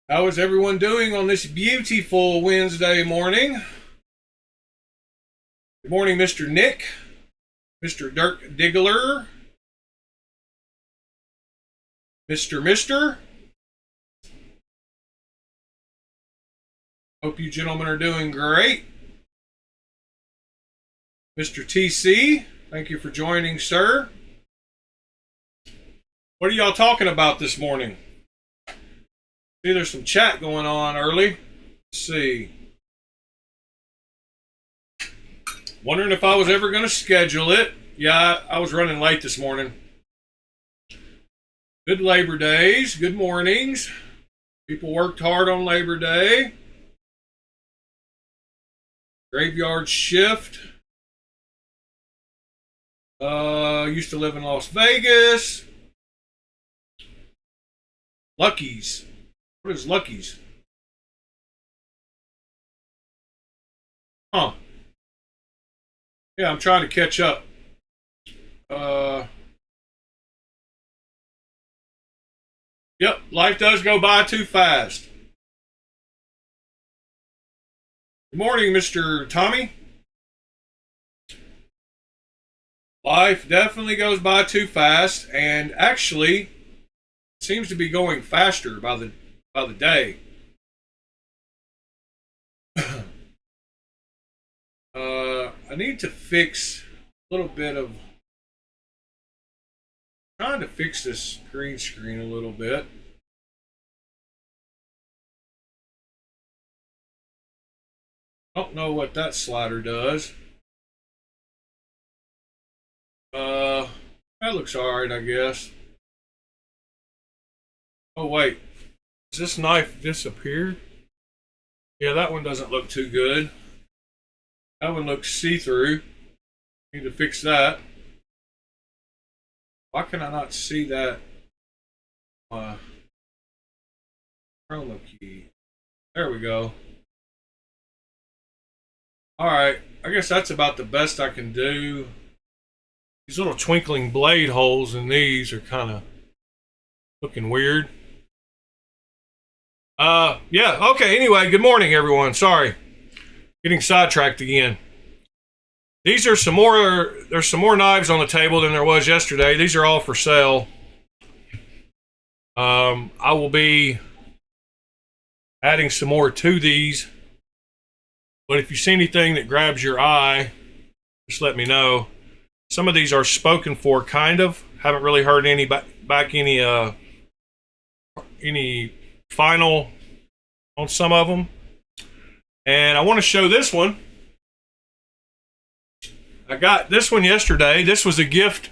How is everyone doing on this beautiful Wednesday morning? Good morning, Mr. Nick, Mr. Dirk Diggler, Mr. Hope you gentlemen are doing great. Mr. TC, thank you for joining, sir. What are y'all talking about this morning? See, there's some chat going on early. Let's see. Wondering if I was ever going to schedule it. Yeah, I was running late this morning. Good Labor Days. Good mornings. People worked hard on Labor Day. Graveyard shift. Used to live in Las Vegas. Lucky's. What is Lucky's? Huh. Yeah, I'm trying to catch up. Yep, life does go by too fast. Good morning, Mr. Tommy. Life definitely goes by too fast, and actually seems to be going faster by the day. I need to fix a little bit of trying to fix this green screen a little bit. Don't know what that slider does. That looks alright, I guess. Oh wait, does this knife disappear? Yeah, that one doesn't look too good. That one looks see-through. Need to fix that. Why can I not see that? Chroma key. There we go. Alright, I guess that's about the best I can do. These little twinkling blade holes in these are kind of looking weird. Yeah, okay, anyway, good morning, everyone. Sorry. Getting sidetracked again. These are some more, there's some more knives on the table than there was yesterday. These are all for sale. I will be adding some more to these. But if you see anything that grabs your eye, just let me know. Some of these are spoken for, kind of. Haven't really heard any any final on some of them. And I want to show this one. I got this one yesterday. This was a gift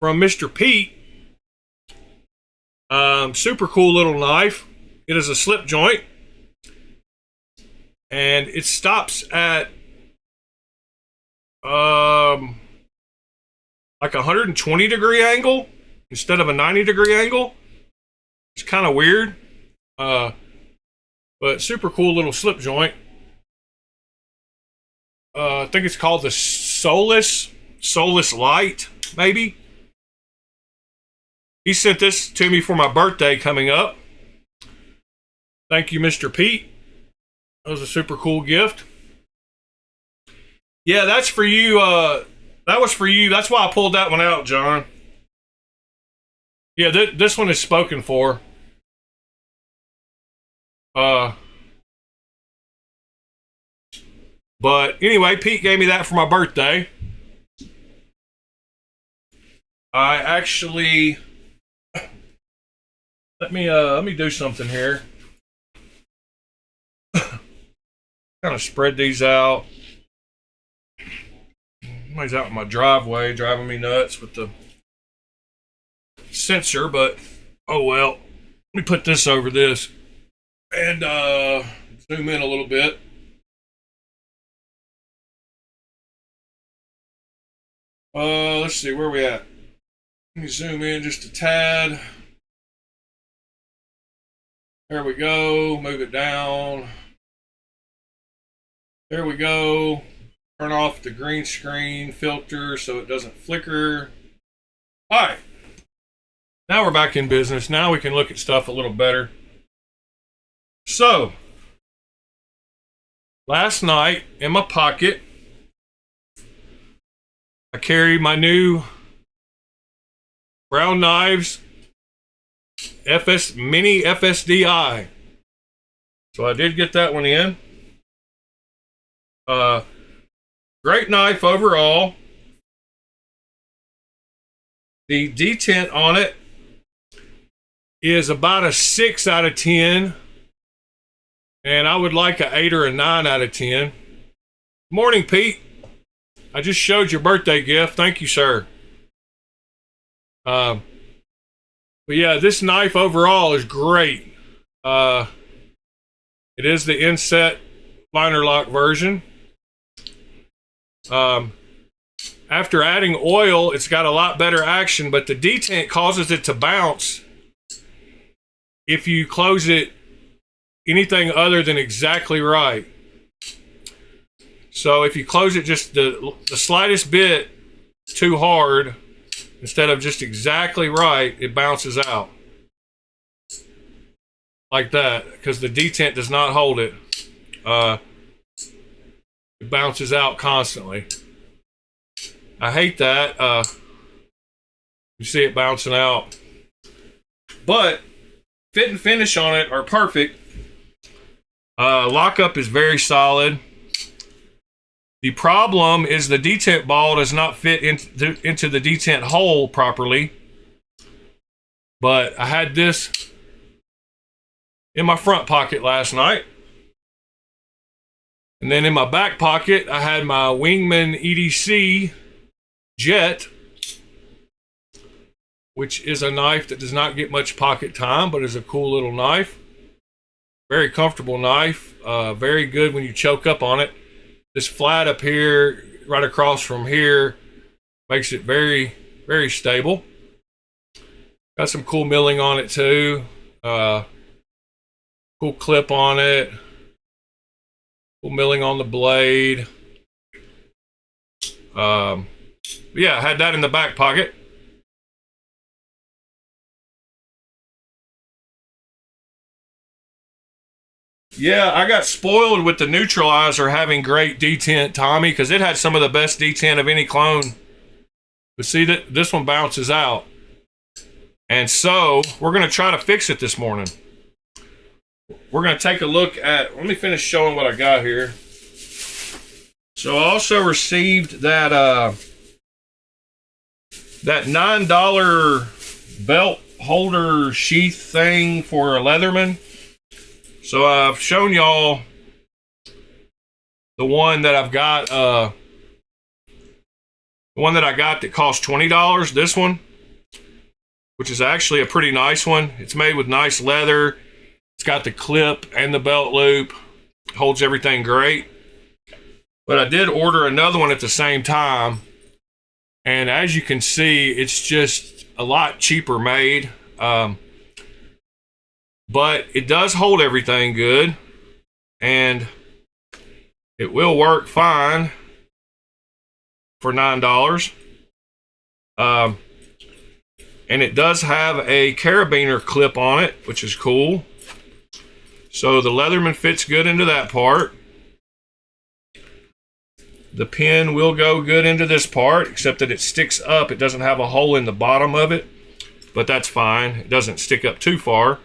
from Mr. Pete. Super cool little knife. It is a slip joint. And it stops at like a 120 degree angle instead of a 90 degree angle. It's kind of weird. But super cool little slip joint. I think it's called the Solus Light, maybe. He sent this to me for my birthday coming up. Thank you, Mr. Pete. That was a super cool gift. Yeah, that's for you. That was for you. That's why I pulled that one out, John. Yeah, this one is spoken for. But anyway, Pete gave me that for my birthday. I actually let me do something here. Kind of spread these out. Somebody's out in my driveway driving me nuts with the sensor, but oh well. Let me put this over this and zoom in a little bit. Let's see, where are we at? Let me zoom in just a tad. There we go. Move it down. There we go. Turn off the green screen filter so it doesn't flicker. All right. Now we're back in business. Now we can look at stuff a little better. So, last night in my pocket, I carry my new Brown Knives Mini FSDI. So I did get that one in. Great knife overall. The detent on it is about a 6 out of 10. And I would like an 8 or a 9 out of 10. Morning, Pete. I just showed your birthday gift. Thank you, sir. But yeah, this knife overall is great. It is the inset liner lock version. After adding oil, it's got a lot better action, but the detent causes it to bounce if you close it anything other than exactly right. So if you close it just the slightest bit too hard, instead of just exactly right, it bounces out. Like that, because the detent does not hold it. It bounces out constantly. I hate that. You see it bouncing out. But fit and finish on it are perfect. Lockup is very solid. The problem is the detent ball does not fit into the detent hole properly. But I had this in my front pocket last night. And then in my back pocket, I had my Wingman EDC Jet, which is a knife that does not get much pocket time, but is a cool little knife. Very comfortable knife. Very good when you choke up on it. This flat up here, right across from here, makes it very, very stable. Got some cool milling on it too. Cool clip on it. Cool milling on the blade. Yeah, I had that in the back pocket. Yeah, I got spoiled with the neutralizer having great detent, Tommy, because it had some of the best detent of any clone. But see, that this one bounces out. And so, we're going to try to fix it this morning. We're going to take a look at, let me finish showing what I got here. So I also received that that $9 belt holder sheath thing for a Leatherman. So I've shown y'all the one that I've got, the one that I got that cost $20, this one, which is actually a pretty nice one. It's made with nice leather. It's got the clip and the belt loop. Holds everything great. But I did order another one at the same time. And as you can see, it's just a lot cheaper made. But it does hold everything good. And it will work fine for $9. And it does have a carabiner clip on it, which is cool. So the Leatherman fits good into that part. The pin will go good into this part, except that it sticks up. It doesn't have a hole in the bottom of it, but that's fine. It doesn't stick up too far.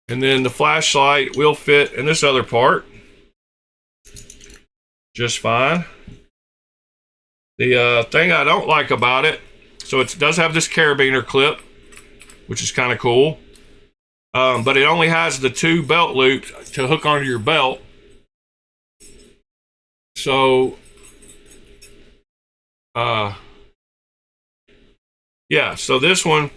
And then the flashlight will fit in this other part just fine. The thing I don't like about it, so it does have this carabiner clip, which is kind of cool. But it only has the 2 belt loops to hook onto your belt. So, yeah, so this one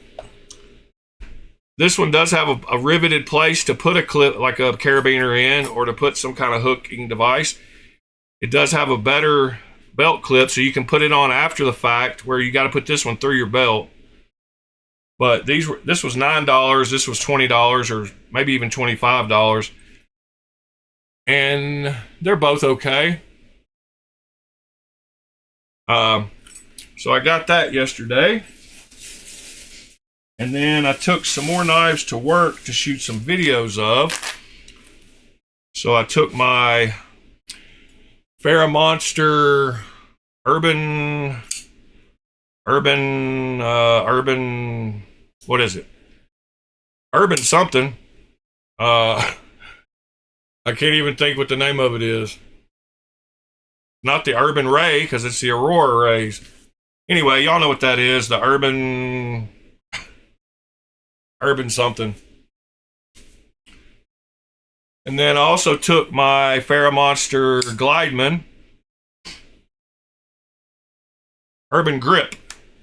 does have a riveted place to put a clip, like a carabiner in, or to put some kind of hooking device. It does have a better belt clip, so you can put it on after the fact, where you got to put this one through your belt. But this was $9, this was $20, or maybe even $25. And they're both okay. So I got that yesterday. And then I took some more knives to work to shoot some videos of. So I took my FerraMonster urban, what is it? Urban something. I can't even think what the name of it is. Not the Urban Ray, because it's the Aurora Rays. Anyway, y'all know what that is. The urban something. And then I also took my FerraMonster Glideman Urban Grip.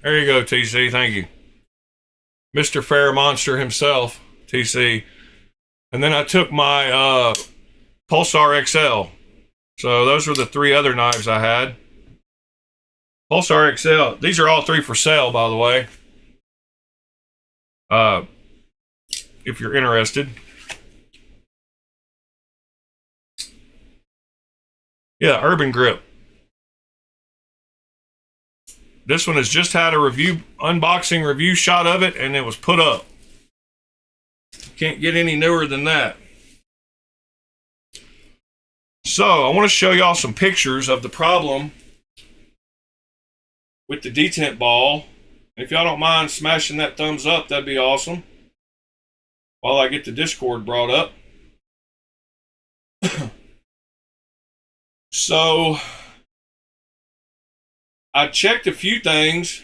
There you go, TC. Thank you. Mr. FerraMonster himself, TC. And then I took my Pulsar XL. So those were the 3 other knives I had. Pulsar XL. These are all 3 for sale, by the way. If you're interested. Yeah, Urban Grip. This one has just had a unboxing review shot of it, and it was put up. Can't get any newer than that. So I want to show y'all some pictures of the problem with the detent ball. If y'all don't mind smashing that thumbs up, that'd be awesome. While I get the Discord brought up. So I checked a few things.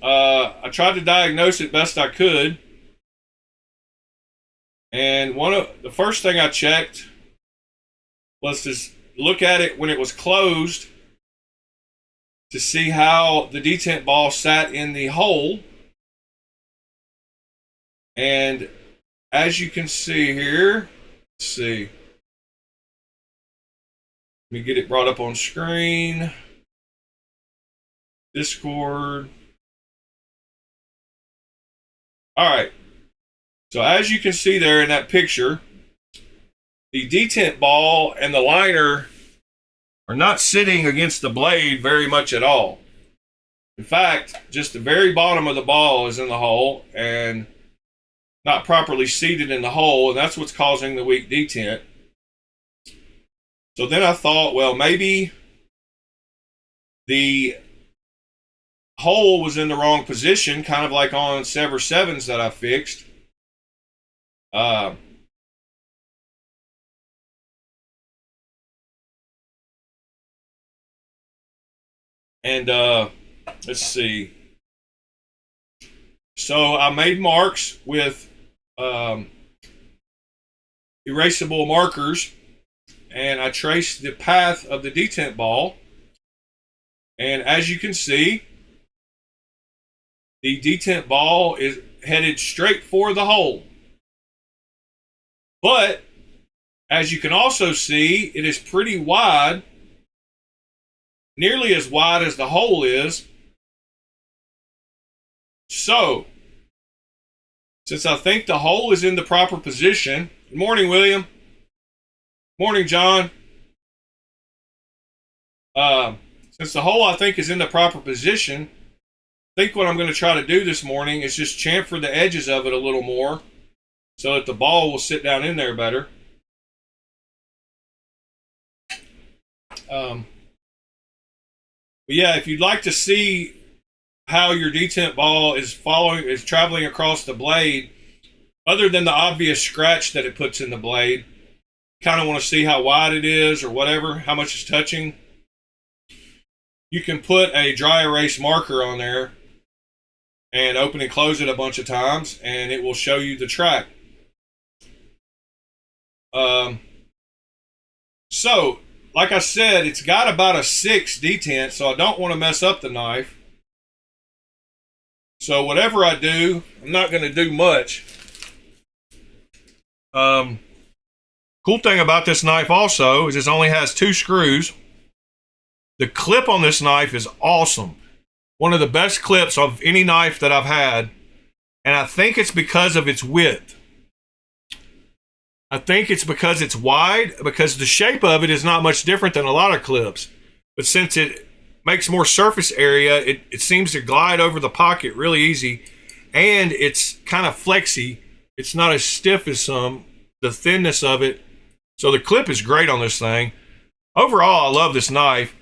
I tried to diagnose it best I could. And the first thing I checked was to look at it when it was closed to see how the detent ball sat in the hole. And as you can see here, let's see. Let me get it brought up on screen. Discord. All right. So as you can see there in that picture, the detent ball and the liner are not sitting against the blade very much at all. In fact, just the very bottom of the ball is in the hole and not properly seated in the hole, and that's what's causing the weak detent. So then I thought, well, maybe the hole was in the wrong position, kind of like on Sever 7s that I fixed. Let's see. So I made marks with erasable markers, and I traced the path of the detent ball. And as you can see, the detent ball is headed straight for the hole. But as you can also see, it is pretty wide, nearly as wide as the hole is. So, since I think the hole is in the proper position, good morning, William. Morning, John. Since the hole I think is in the proper position, I think what I'm going to try to do this morning is just chamfer the edges of it a little more so that the ball will sit down in there better. But yeah, if you'd like to see how your detent ball is traveling across the blade, other than the obvious scratch that it puts in the blade, kind of want to see how wide it is or whatever, how much is touching, you can put a dry erase marker on there and open and close it a bunch of times, and it will show you the track. So, like I said, it's got about a 6 detent, so I don't want to mess up the knife. So whatever I do, I'm not going to do much. Cool thing about this knife also is it only has 2 screws. The clip on this knife is awesome. One of the best clips of any knife that I've had. And I think it's because of its width. I think it's because it's wide, because the shape of it is not much different than a lot of clips. But since it makes more surface area, it seems to glide over the pocket really easy. And it's kind of flexy. It's not as stiff as some. The thinness of it So the clip is great on this thing. Overall, I love this knife,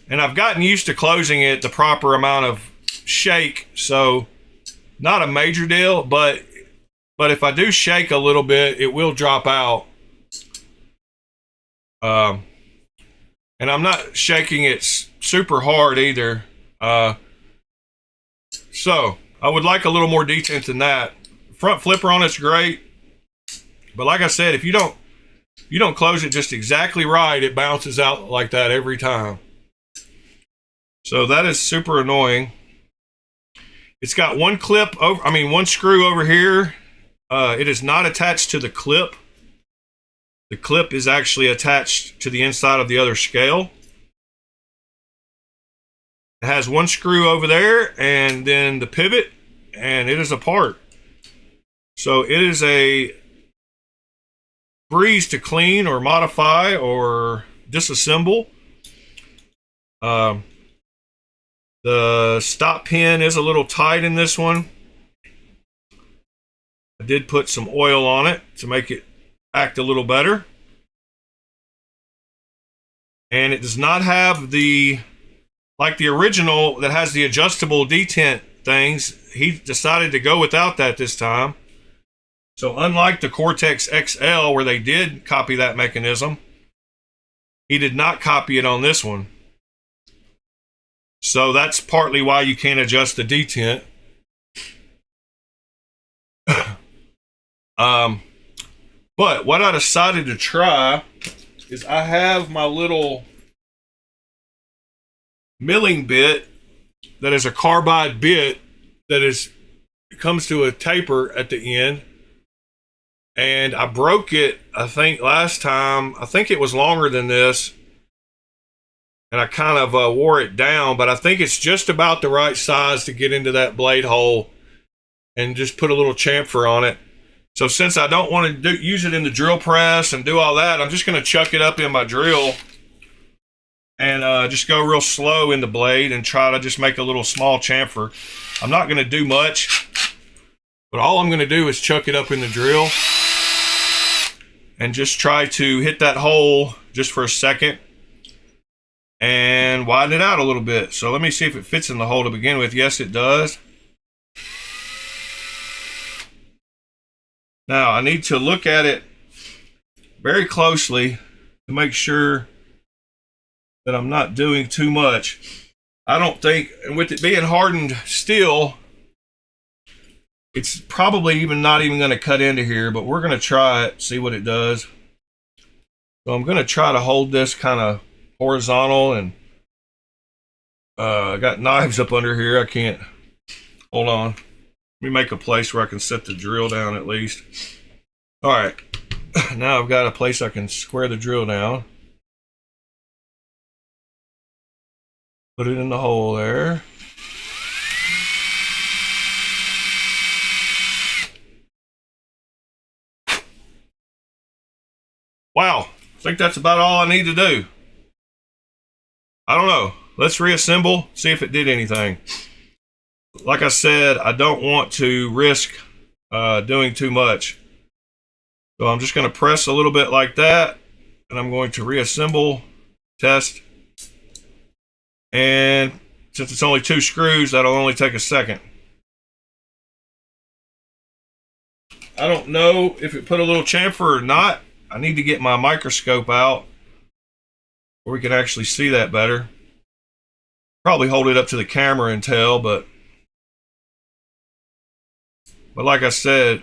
and I've gotten used to closing it the proper amount of shake, so not a major deal, but if I do shake a little bit, it will drop out. And I'm not shaking it super hard either. So I would like a little more detent than that. Front flipper on it's great, but like I said, if you don't close it just exactly right, it bounces out like that every time. So that is super annoying. It's got one clip over, one screw over here. It is not attached to the clip. The clip is actually attached to the inside of the other scale. It has one screw over there and then the pivot, and it is apart. So it is a breeze to clean or modify or disassemble. The stop pin is a little tight in this one. I did put some oil on it to make it act a little better. And it does not have like the original that has the adjustable detent things. He decided to go without that this time. So unlike the Cortex XL where they did copy that mechanism, he did not copy it on this one. So that's partly why you can't adjust the detent. But what I decided to try is I have my little milling bit that is a carbide bit that comes to a taper at the end. And I broke it, I think last time. I think it was longer than this. And I kind of wore it down, but I think it's just about the right size to get into that blade hole and just put a little chamfer on it. So since I don't want to use it in the drill press and do all that, I'm just going to chuck it up in my drill and just go real slow in the blade and try to just make a little small chamfer. I'm not going to do much, but all I'm going to do is chuck it up in the drill and just try to hit that hole just for a second and widen it out a little bit. So let me see if it fits in the hole to begin with. Yes, it does. Now, I need to look at it very closely to make sure that I'm not doing too much. I don't think, and with it being hardened steel, it's probably not even going to cut into here, but we're going to try it, see what it does. So I'm going to try to hold this kind of horizontal, and I got knives up under here. I can't, hold on. Let me make a place where I can set the drill down at least. All right, now I've got a place I can square the drill down. Put it in the hole there. Wow, I think that's about all I need to do. I don't know. Let's reassemble, see if it did anything. Like I said, I don't want to risk doing too much. So I'm just going to press a little bit like that, and I'm going to reassemble, test. And since it's only 2 screws, that'll only take a second. I don't know if it put a little chamfer or not. I need to get my microscope out where we can actually see that better. Probably hold it up to the camera and tell, but like I said,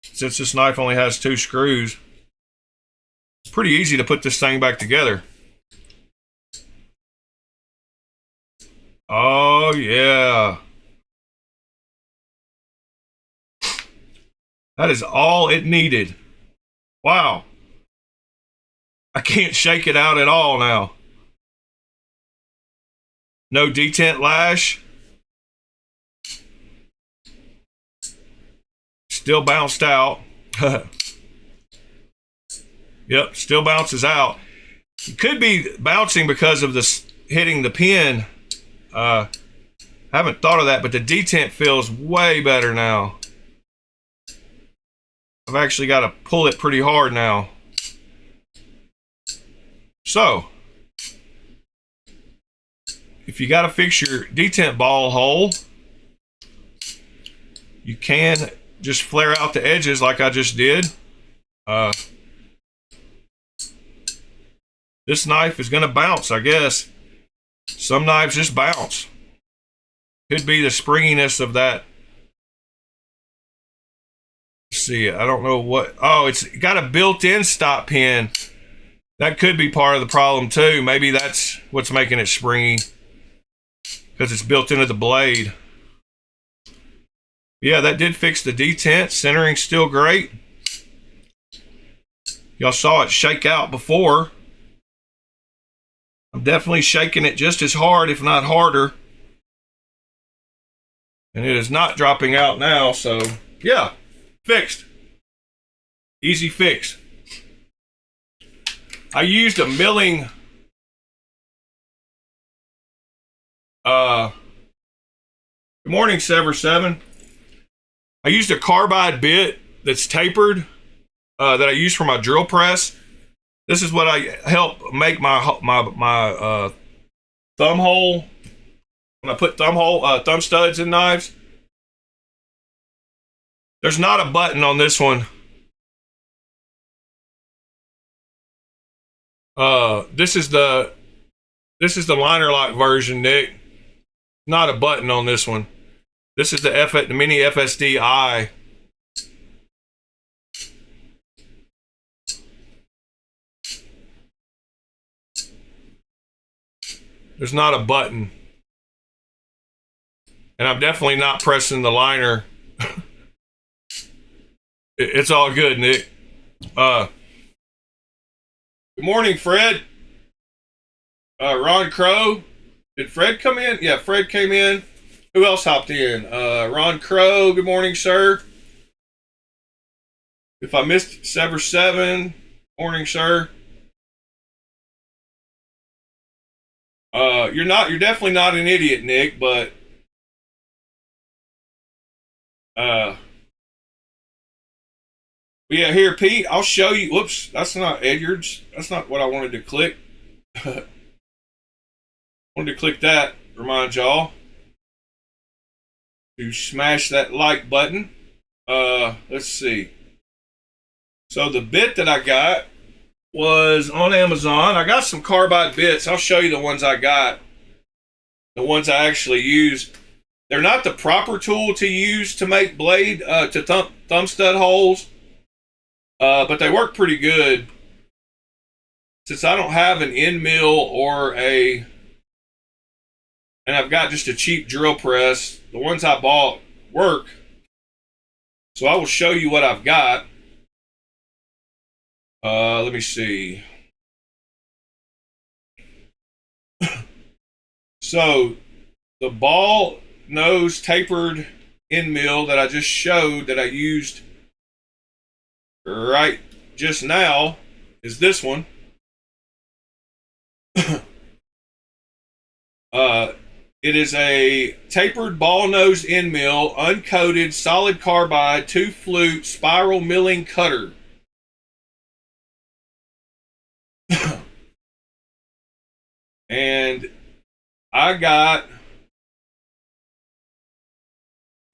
since this knife only has 2 screws, it's pretty easy to put this thing back together. Oh yeah. That is all it needed. Wow. I can't shake it out at all now. No detent lash. Still bounced out. Yep, still bounces out. It could be bouncing because of this hitting the pin. I haven't thought of that, but the detent feels way better now. I've actually got to pull it pretty hard now. So, if you got to fix your detent ball hole, you can just flare out the edges like I just did. This knife is going to bounce, I guess. Some knives just bounce. Could be the springiness of that. Let's see, I don't know what. Oh, it's got a built-in stop pin. That could be part of the problem too. Maybe that's what's making it springy, because it's built into the blade. Yeah, that did fix the detent. Centering's still great. Y'all saw it shake out before. I'm definitely shaking it just as hard, if not harder. And it is not dropping out now, so yeah, fixed. Easy fix. I used a milling good morning, Sever7. I used a carbide bit that's tapered that I use for my drill press. This is what I help make my thumb hole when I put thumb studs in knives. There's not a button on this one. This is the liner lock version, Nick. Not a button on this one. This is the mini FSD-I. There's not a button. And I'm definitely not pressing the liner. It's all good, Nick. Good morning, Fred. Ron Crow. Did Fred come in? Yeah, Fred came in. Who else hopped in? Ron Crow. Good morning, sir. If I missed Sever7, morning, sir. You're definitely not an idiot, Nick, but yeah, here, Pete, I'll show you. Whoops, that's not Edwards. That's not what I wanted to click. Wanted to click that. Remind y'all to smash that like button. Let's see. So the bit that I got was on Amazon. I got some carbide bits. I'll show you the ones I got. The ones I actually used. They're not the proper tool to use to make blade, to thumb stud holes. But they work pretty good. Since I don't have an end mill or and I've got just a cheap drill press, the ones I bought work. So I will show you what I've got. Let me see. So the ball nose tapered end mill that I just showed that I used right just now is this one. It is a tapered ball nose end mill, uncoated, solid carbide, 2-flute spiral milling cutter. And I got,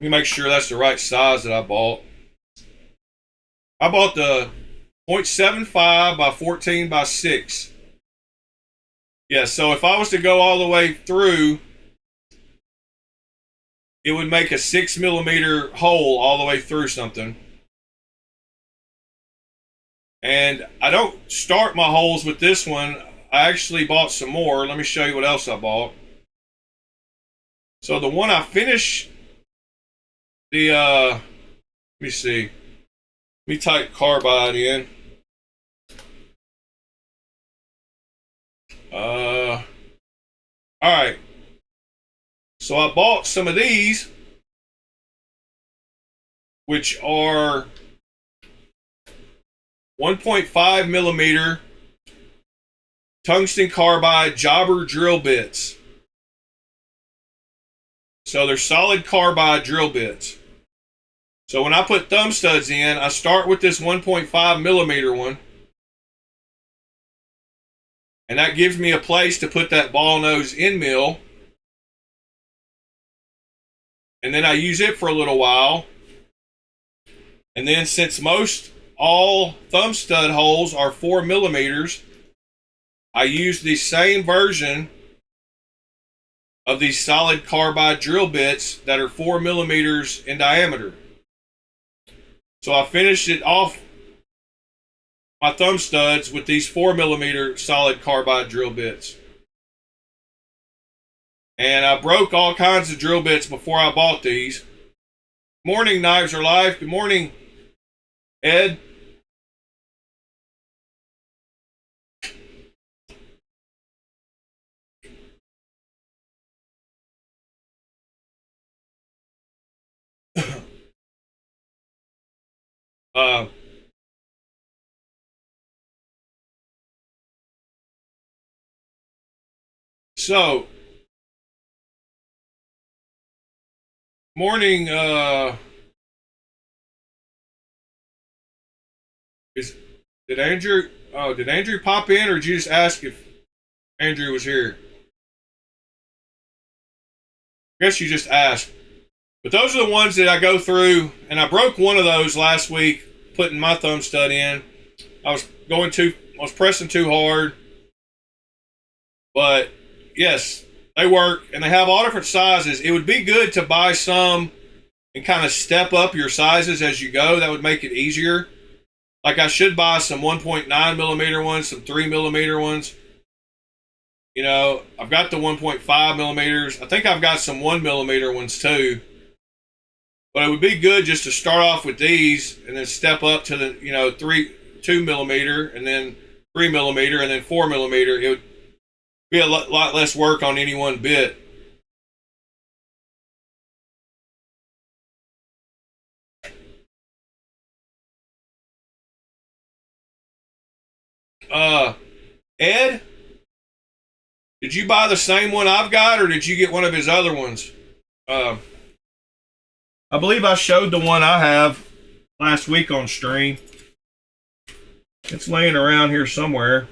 let me make sure that's the right size that I bought. I bought the 0.75 by 14 by 6. Yeah, so if I was to go all the way through, it would make a 6 millimeter hole all the way through something. And I don't start my holes with this one. I actually bought some more. Let me show you what else I bought. So the one I finished, let me see. Let me type carbide in. All right. So I bought some of these, which are 1.5 millimeter tungsten carbide jobber drill bits. So they're solid carbide drill bits. So when I put thumb studs in, I start with this 1.5 millimeter one. And that gives me a place to put that ball nose end mill. And then I use it for a little while. And then since all thumb stud holes are 4 millimeters, I use the same version of these solid carbide drill bits that are 4 millimeters in diameter. So I finished it off my thumb studs with these 4 millimeter solid carbide drill bits. And I broke all kinds of drill bits before I bought these. Morning, Knives Are Live. Good morning, Ed. So, morning, did Andrew pop in, or did you just ask if Andrew was here? I guess you just asked. But those are the ones that I go through, and I broke one of those last week putting my thumb stud in. I was pressing too hard. But yes, they work, and they have all different sizes. It would be good to buy some and kind of step up your sizes as you go. That would make it easier. Like, I should buy some 1.9 millimeter ones, some 3 millimeter ones. You know, I've got the 1.5 millimeters. I think I've got some 1 millimeter ones too. But it would be good just to start off with these and then step up to the, 2 millimeter, and then 3 millimeter, and then 4 millimeter. It would be a lot less work on any one bit. Ed, did you buy the same one I've got, or did you get one of his other ones? I believe I showed the one I have last week on stream. It's laying around here somewhere.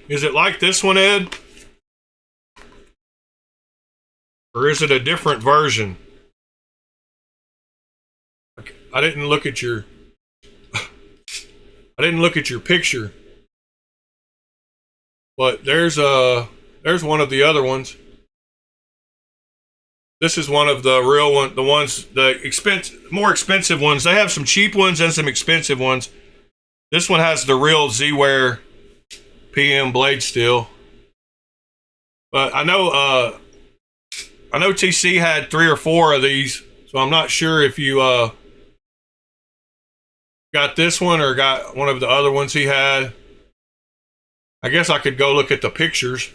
Is it like this one, Ed? Or is it a different version? I didn't look at your picture. But there's one of the other ones. This is one of the real one, the more expensive ones. They have some cheap ones and some expensive ones. This one has the real Z-Wear PM blade steel. But I know TC had 3 or 4 of these, so I'm not sure if you got this one or got one of the other ones he had. I guess I could go look at the pictures.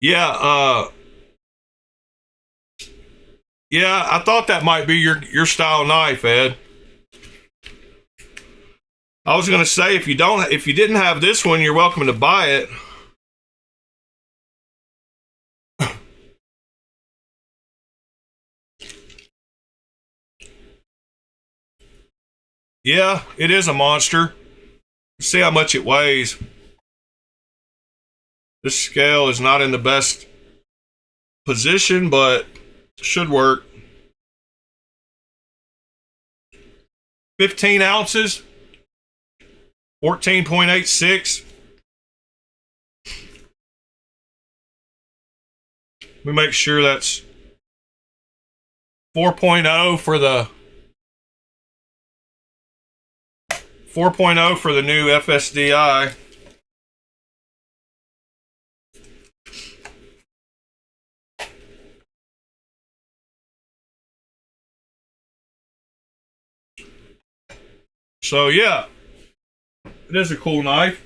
Yeah, I thought that might be your style knife, Ed. I was gonna say, if you didn't have this one, you're welcome to buy it. Yeah, it is a monster. See how much it weighs. This scale is not in the best position, but should work. 15 ounces, 14.86. We make sure that's 4.0 for the 4.0 for the new FSDI. So yeah, it is a cool knife.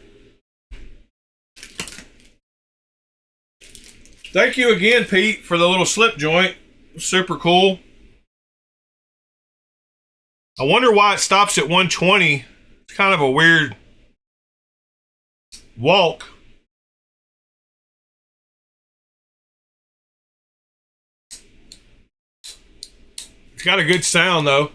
Thank you again, Pete, for the little slip joint. Super cool. I wonder why it stops at 120. It's kind of a weird walk. got a good sound though.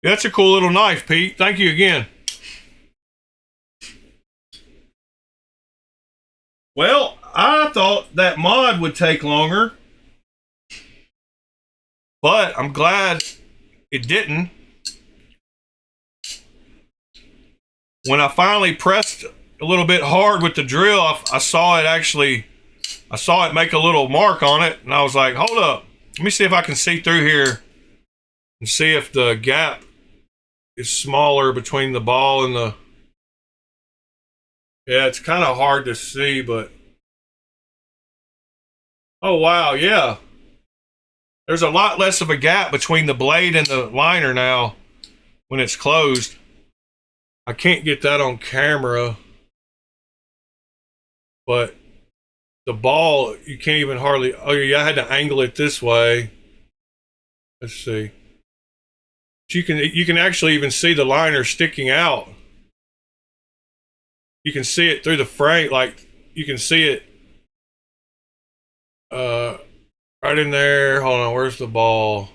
That's a cool little knife, Pete. Thank you again. Well, I thought that mod would take longer, but I'm glad it didn't. When I finally pressed a little bit hard with the drill, I saw it make a little mark on it, and I was like, hold up. Let me see if I can see through here and see if the gap is smaller between the ball and the... Yeah, it's kind of hard to see, but... Oh, wow, yeah. There's a lot less of a gap between the blade and the liner now when it's closed. I can't get that on camera, but the ball, you can't even hardly... Oh, yeah, I had to angle it this way. Let's see. You can actually even see the liner sticking out. You can see it through the frame, like you can see it right in there. Hold on, where's the ball?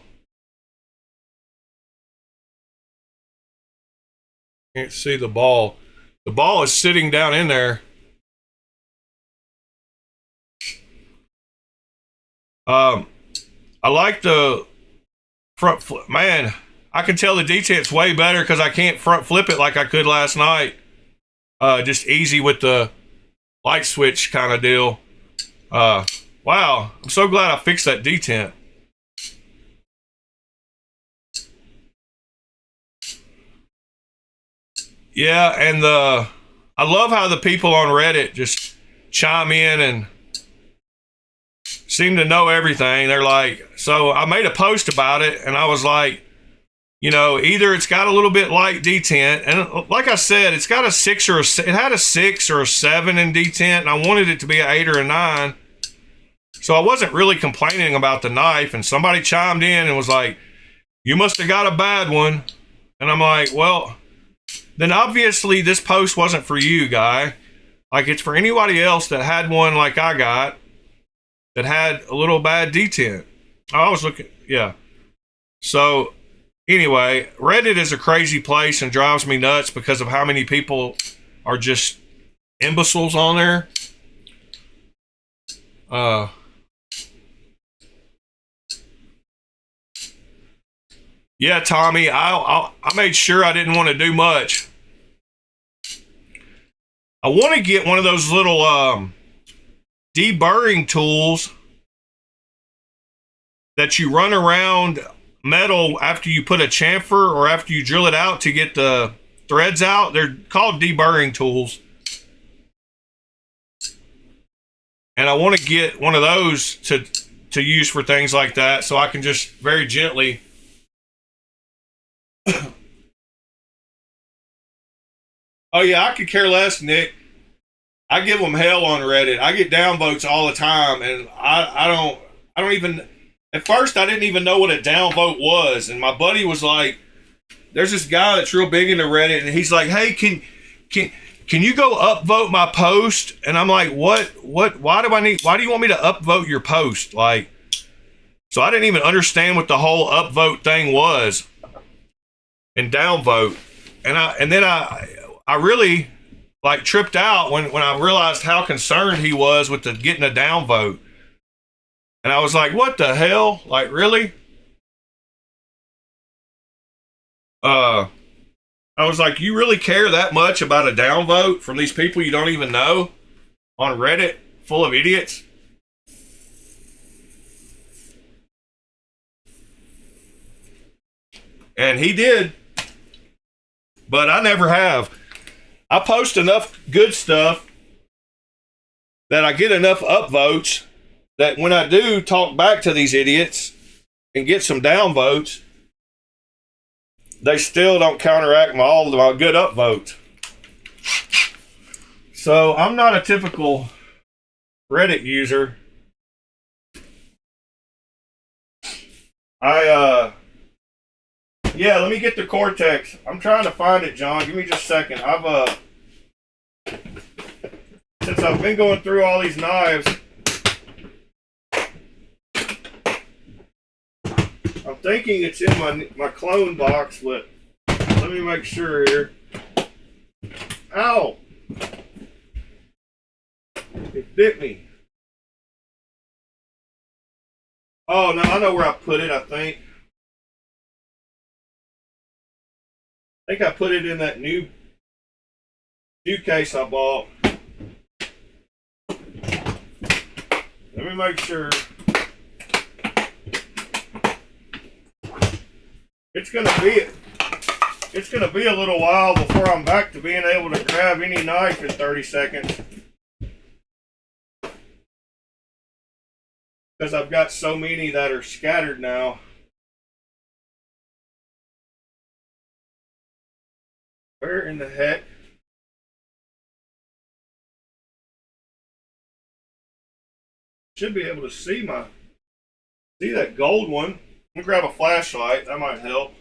Can't see the ball. The ball is sitting down in there. I like the front flip. Man, I can tell the detent's way better because I can't front flip it like I could last night. Just easy with the light switch kind of deal. Wow, I'm so glad I fixed that detent. Yeah, and I love how the people on Reddit just chime in and seem to know everything. They're like, so I made a post about it, and I was like, you know, either it's got a little bit light detent, and like I said, it's got a 6 or it had a 6 or a 7 in detent, and I wanted it to be an 8 or a 9. So I wasn't really complaining about the knife, and somebody chimed in and was like, you must have got a bad one. And I'm like, well, then obviously this post wasn't for you, guy. Like, it's for anybody else that had one like I got that had a little bad detent. I was looking, yeah. So anyway, Reddit is a crazy place and drives me nuts because of how many people are just imbeciles on there. Yeah, Tommy, I made sure I didn't want to do much. I want to get one of those little deburring tools that you run around metal after you put a chamfer or after you drill it out to get the threads out. They're called deburring tools. And I want to get one of those to use for things like that, so I can just very gently Oh yeah, I could care less, Nick. I give them hell on Reddit. I get downvotes all the time, and I don't even. At first, I didn't even know what a downvote was, and my buddy was like, "There's this guy that's real big into Reddit, and he's like, hey, can you go upvote my post?" And I'm like, what? Why do you want me to upvote your post? Like, so I didn't even understand what the whole upvote thing was, and downvote, and then I really like tripped out when I realized how concerned he was with the getting a downvote. And I was like, what the hell? Like, really? I was like, you really care that much about a downvote from these people you don't even know on Reddit full of idiots? And he did. But I never have. I post enough good stuff that I get enough upvotes that when I do talk back to these idiots and get some downvotes, they still don't counteract all of my good upvotes. So I'm not a typical Reddit user. Yeah, let me get the Cortex. I'm trying to find it, John. Give me just a second. Since I've been going through all these knives, I'm thinking it's in my clone box, but let me make sure here. Ow! It bit me. Oh, no, I know where I put it, I think. I think I put it in that new case I bought. Let me make sure. It's gonna be a little while before I'm back to being able to grab any knife in 30 seconds. Because I've got so many that are scattered now. Where in the heck? Should be able to see that gold one. I'm gonna grab a flashlight, that might help.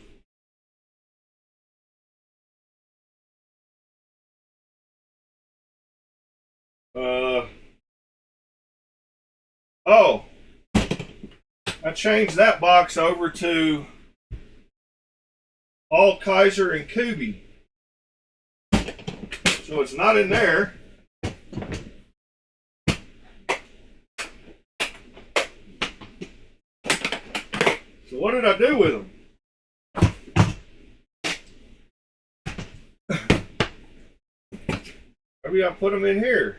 Oh, I changed that box over to all Kaiser and Kubi. So it's not in there. So what did I do with them? Maybe I put them in here.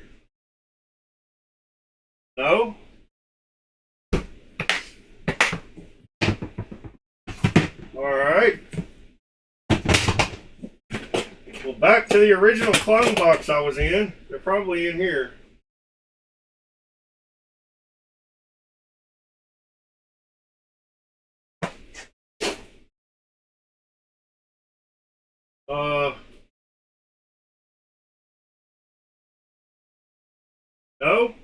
No? Alright. Well, back to the original clone box I was in. They're probably in here. No?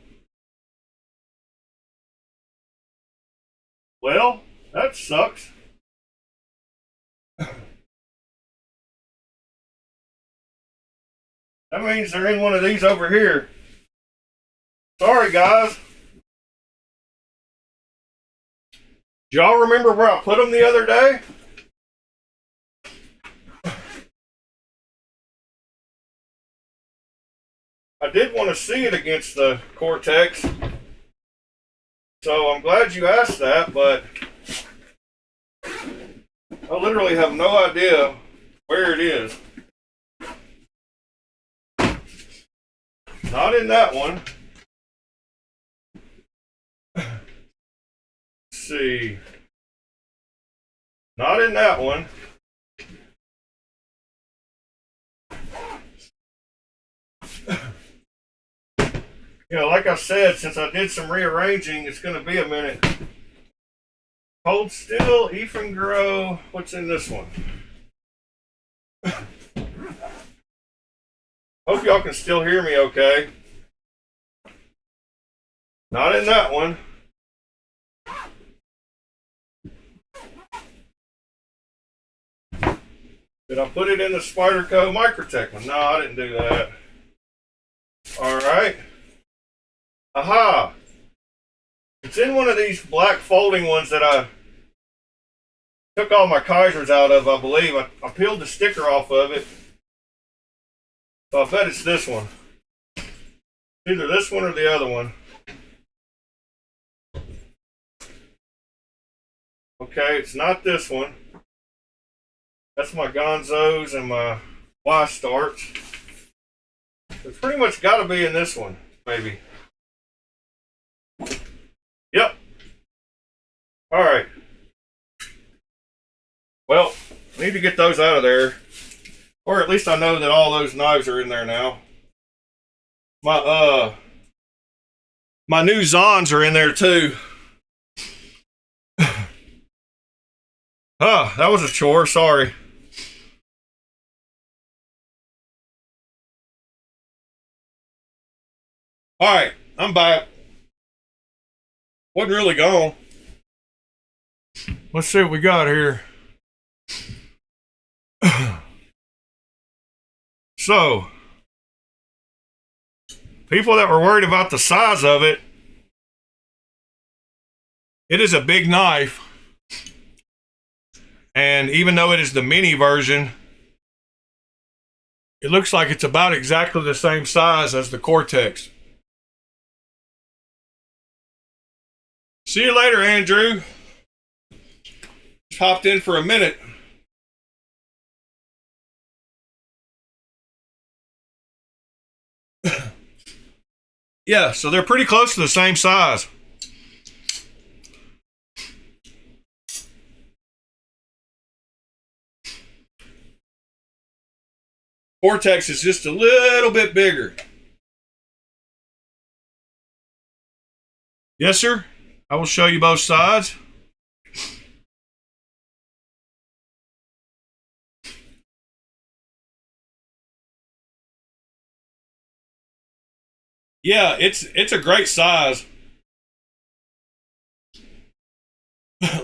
Well, that sucks. That means they're in one of these over here. Sorry, guys. Do y'all remember where I put them the other day? I did want to see it against the Cortex. So I'm glad you asked that, but I literally have no idea where it is. Not in that one. Let's see. Not in that one. You know, like I said, since I did some rearranging, it's going to be a minute. Hold still, Ethan Grow. What's in this one? Hope y'all can still hear me okay. Not in that one. Did I put it in the Spyderco Microtech one? No, I didn't do that. Alright. Aha! It's in one of these black folding ones that I took all my Kaisers out of, I believe. I peeled the sticker off of it. So I bet it's this one. Either this one or the other one. Okay, it's not this one. That's my Gonzos and my Y-Starts. It's pretty much got to be in this one, maybe. Yep. Alright. Well, I need to get those out of there. Or at least I know that all those knives are in there now. My new Zons are in there too. That was a chore, sorry. Alright, I'm back. Wasn't really gone. Let's see what we got here. So, people that were worried about the size of it, it is a big knife. And even though it is the mini version, it looks like it's about exactly the same size as the Cortex. See you later, Andrew. Just hopped in for a minute. Yeah, so they're pretty close to the same size. Cortex is just a little bit bigger. Yes, sir. I will show you both sides. Yeah, it's a great size.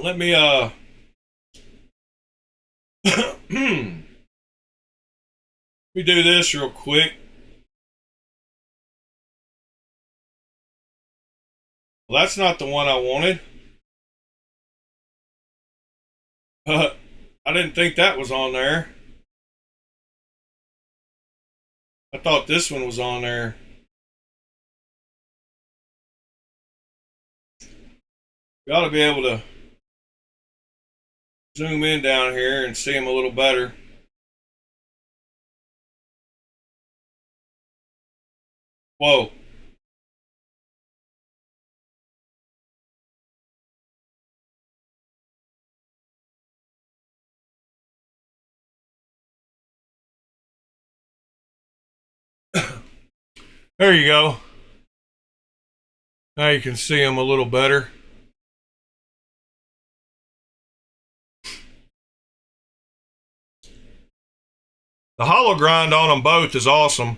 Let me let me do this real quick. Well, that's not the one I wanted. I didn't think that was on there. I thought this one was on there. You ought to be able to zoom in down here and see them a little better. Whoa. There you go. Now you can see them a little better. The hollow grind on them both is awesome.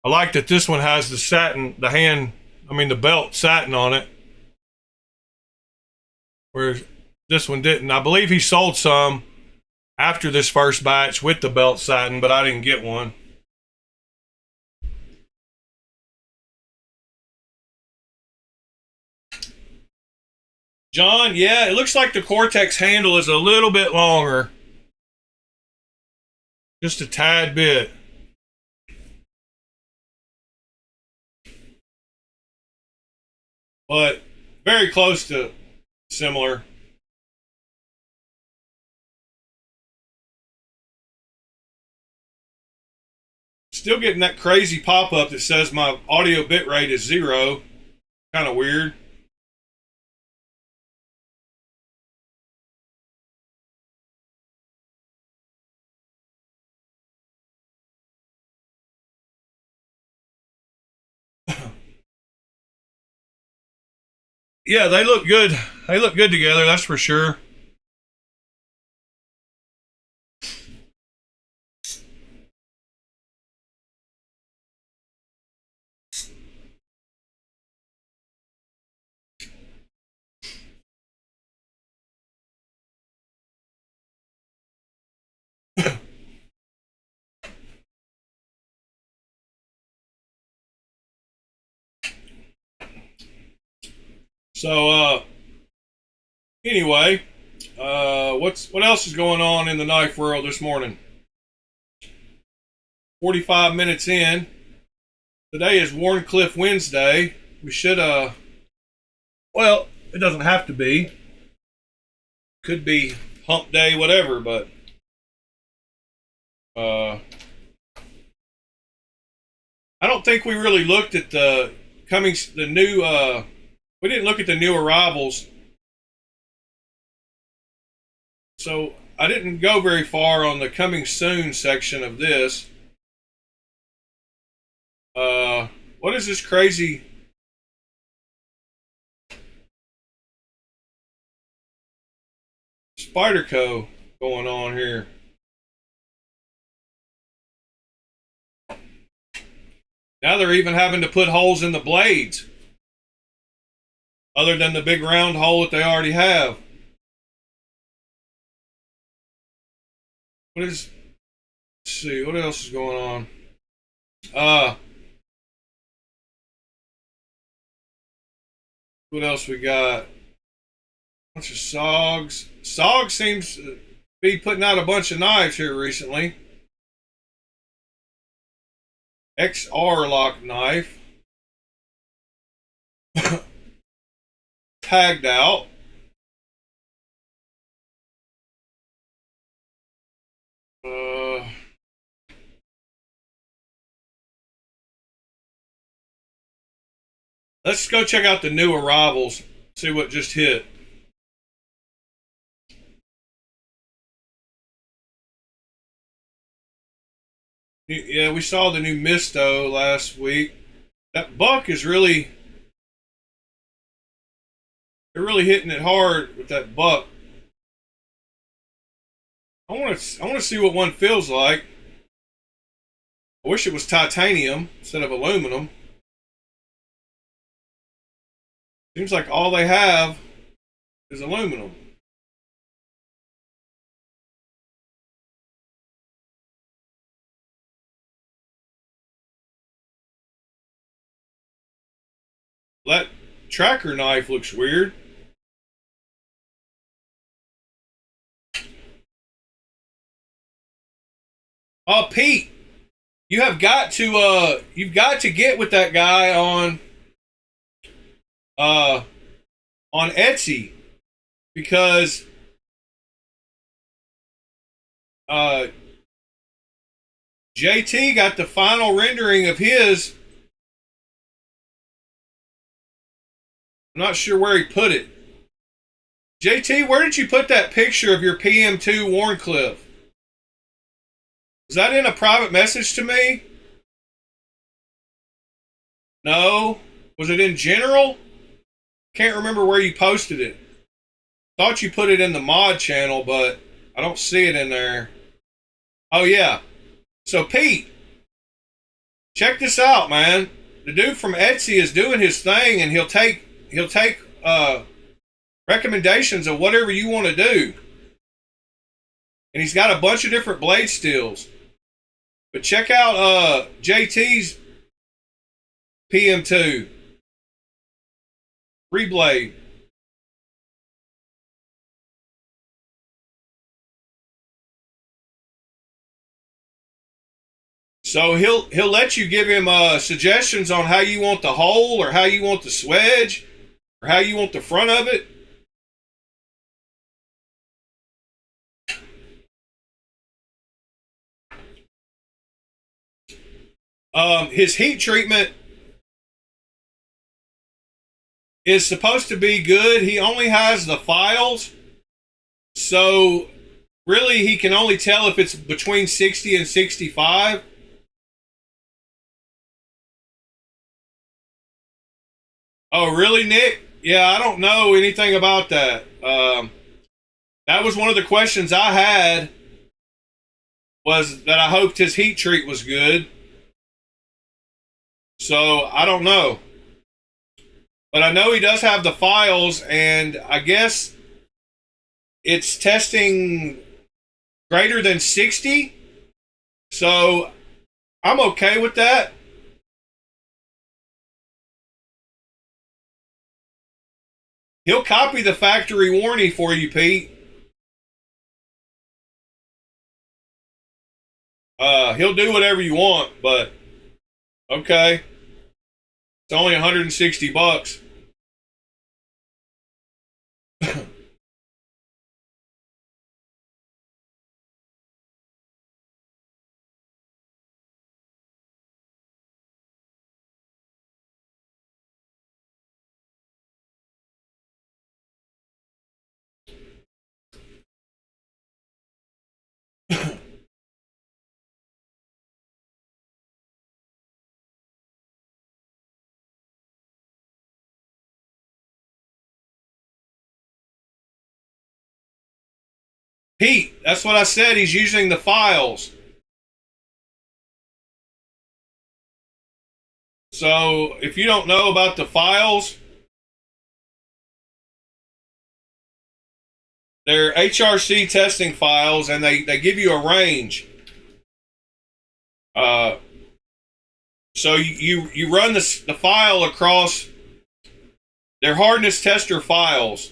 I like that this one has the satin, the belt satin on it, whereas this one didn't. I believe he sold some after this first batch with the belt satin, but I didn't get one. John, yeah, it looks like the Cortex handle is a little bit longer. Just a tad bit. But very close to similar. Still getting that crazy pop-up that says my audio bitrate is 0. Kind of weird. Yeah, they look good. They look good together, that's for sure. So, anyway, what else is going on in the knife world this morning? 45 minutes in. Today is Warncliffe Wednesday. We should, well, it doesn't have to be. Could be hump day, whatever, but, I don't think we really looked at we didn't look at the new arrivals. So I didn't go very far on the coming soon section of this. What is this crazy Spyderco going on here? Now they're even having to put holes in the blades, other than the big round hole that they already have. What is see what else is going on. What else we got? Bunch of SOGs. SOG seems to be putting out a bunch of knives here recently. XR lock knife. Tagged out. Let's go check out the new arrivals. See what just hit. Yeah, we saw the new Misto last week. That buck is really, they're really hitting it hard with that buck. I want to see what one feels like. I wish it was titanium instead of aluminum. Seems like all they have is aluminum. That tracker knife looks weird. Oh, Pete, you've got to get with that guy on Etsy, because JT got the final rendering of his. I'm not sure where he put it. JT, where did you put that picture of your PM2 Warncliffe? Was that in a private message to me? No. Was it in general? Can't remember where you posted it. Thought you put it in the mod channel, but I don't see it in there. Oh yeah. So Pete, check this out, man. The dude from Etsy is doing his thing, and he'll take recommendations of whatever you want to do. And he's got a bunch of different blade steels. But check out JT's PM2 reblade. So he'll let you give him suggestions on how you want the hole, or how you want the swedge, or how you want the front of it. His heat treatment is supposed to be good. He only has the files, so really he can only tell if it's between 60 and 65. Oh, really, Nick? Yeah, I don't know anything about that. That was one of the questions I had, was that I hoped his heat treat was good. So I don't know. But I know he does have the files, and I guess it's testing greater than 60. So I'm okay with that. He'll copy the factory warranty for you, Pete. He'll do whatever you want, but okay. It's only 160 bucks. Pete, that's what I said. He's using the files. So if you don't know about the files, they're HRC testing files, and they give you a range. So you run the file across their hardness tester files.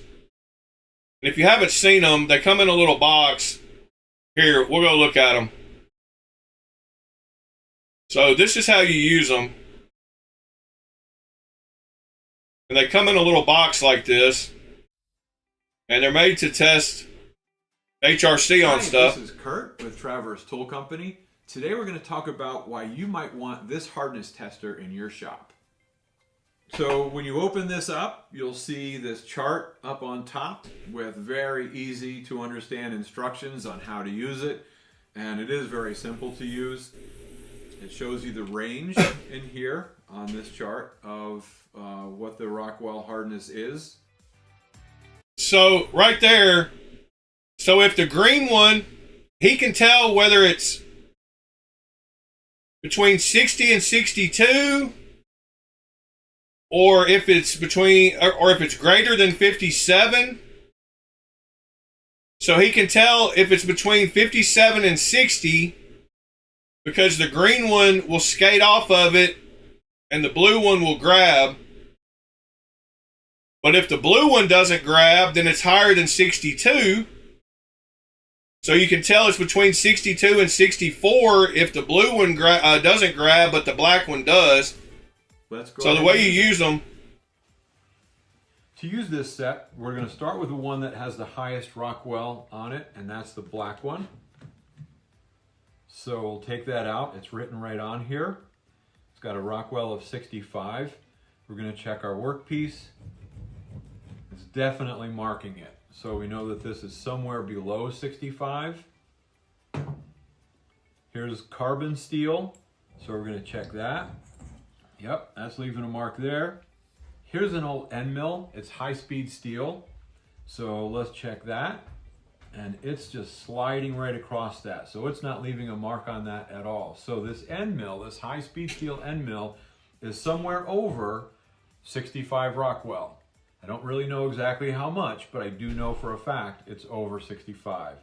And if you haven't seen them, they come in a little box. Here, we'll go look at them. So this is how you use them. And they come in a little box like this. And they're made to test HRC on stuff. This is Kurt with Traverse Tool Company. Today we're going to talk about why you might want this hardness tester in your shop. So when you open this up, you'll see this chart up on top with very easy to understand instructions on how to use it. And it is very simple to use. It shows you the range in here on this chart of what the Rockwell hardness is. So right there, so if the green one, he can tell whether it's between 60 and 62, or if it's between, or if it's greater than 57. So he can tell if it's between 57 and 60, because the green one will skate off of it and the blue one will grab. But if the blue one doesn't grab, then it's higher than 62. So you can tell it's between 62 and 64 if the blue one doesn't grab, but the black one does. So the way you use them. To use this set, we're going to start with the one that has the highest Rockwell on it, and that's the black one. So we'll take that out. It's written right on here. It's got a Rockwell of 65. We're going to check our workpiece. It's definitely marking it. So we know that this is somewhere below 65. Here's carbon steel. So we're going to check that. Yep, that's leaving a mark there. Here's an old end mill. It's high-speed steel. So let's check that. And it's just sliding right across that. So it's not leaving a mark on that at all. So this end mill, this high-speed steel end mill, is somewhere over 65 Rockwell. I don't really know exactly how much, but I do know for a fact it's over 65.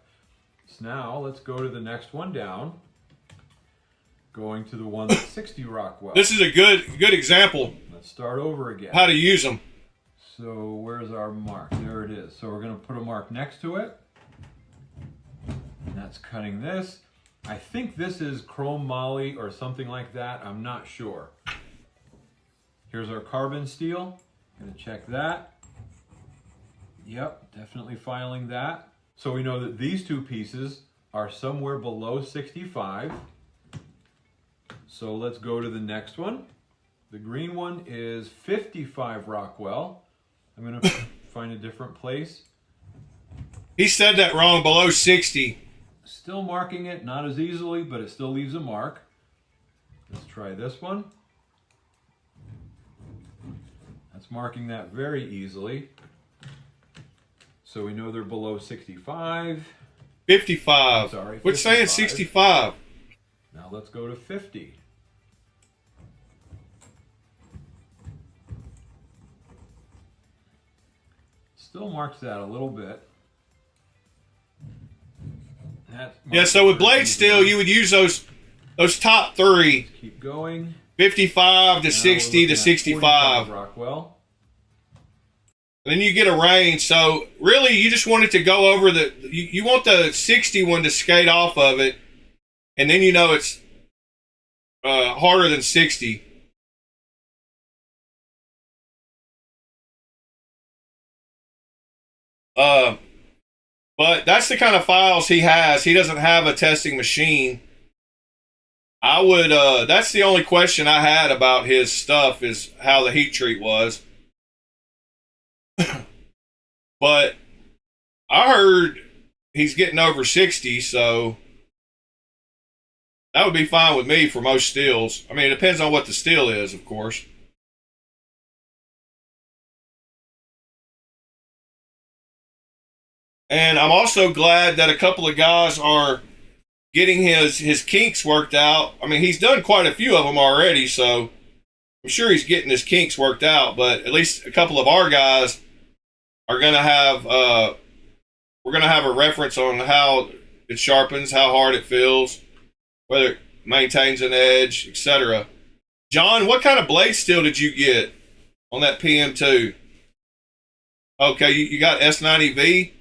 So now let's go to the next one down. Going to the one that's 60 Rockwell. This is a good example. Let's start over again. How to use them. So where's our mark? There it is. So we're going to put a mark next to it. And that's cutting this. I think this is chrome moly or something like that. I'm not sure. Here's our carbon steel. Going to check that. Yep, definitely filing that. So we know that these two pieces are somewhere below 65. So let's go to the next one. The green one is 55 Rockwell. I'm going to find a different place. He said that wrong, below 60. Still marking it, not as easily, but it still leaves a mark. Let's try this one. That's marking that very easily. So we know they're below 65. 55. Sorry, 55. What's saying 65? Now let's go to 50. Still marks that a little bit. Yeah, so with blade steel, you would use those top three. Let's keep going. 55 to 60 to 65. Rockwell. And then you get a range. So really, you just want it to go over the. You want the 60 one to skate off of it, and then you know it's harder than 60. But that's the kind of files he has. He doesn't have a testing machine. I would, that's the only question I had about his stuff is how the heat treat was. But I heard he's getting over 60, so that would be fine with me for most steels. I mean, it depends on what the steel is, of course. And I'm also glad that a couple of guys are getting his kinks worked out. I mean, he's done quite a few of them already, so I'm sure he's getting his kinks worked out. But at least a couple of our guys are going to have, we're going to have a reference on how it sharpens, how hard it feels, whether maintains an edge, etc. John, what kind of blade steel did you get on that PM2? Okay, you got S90V.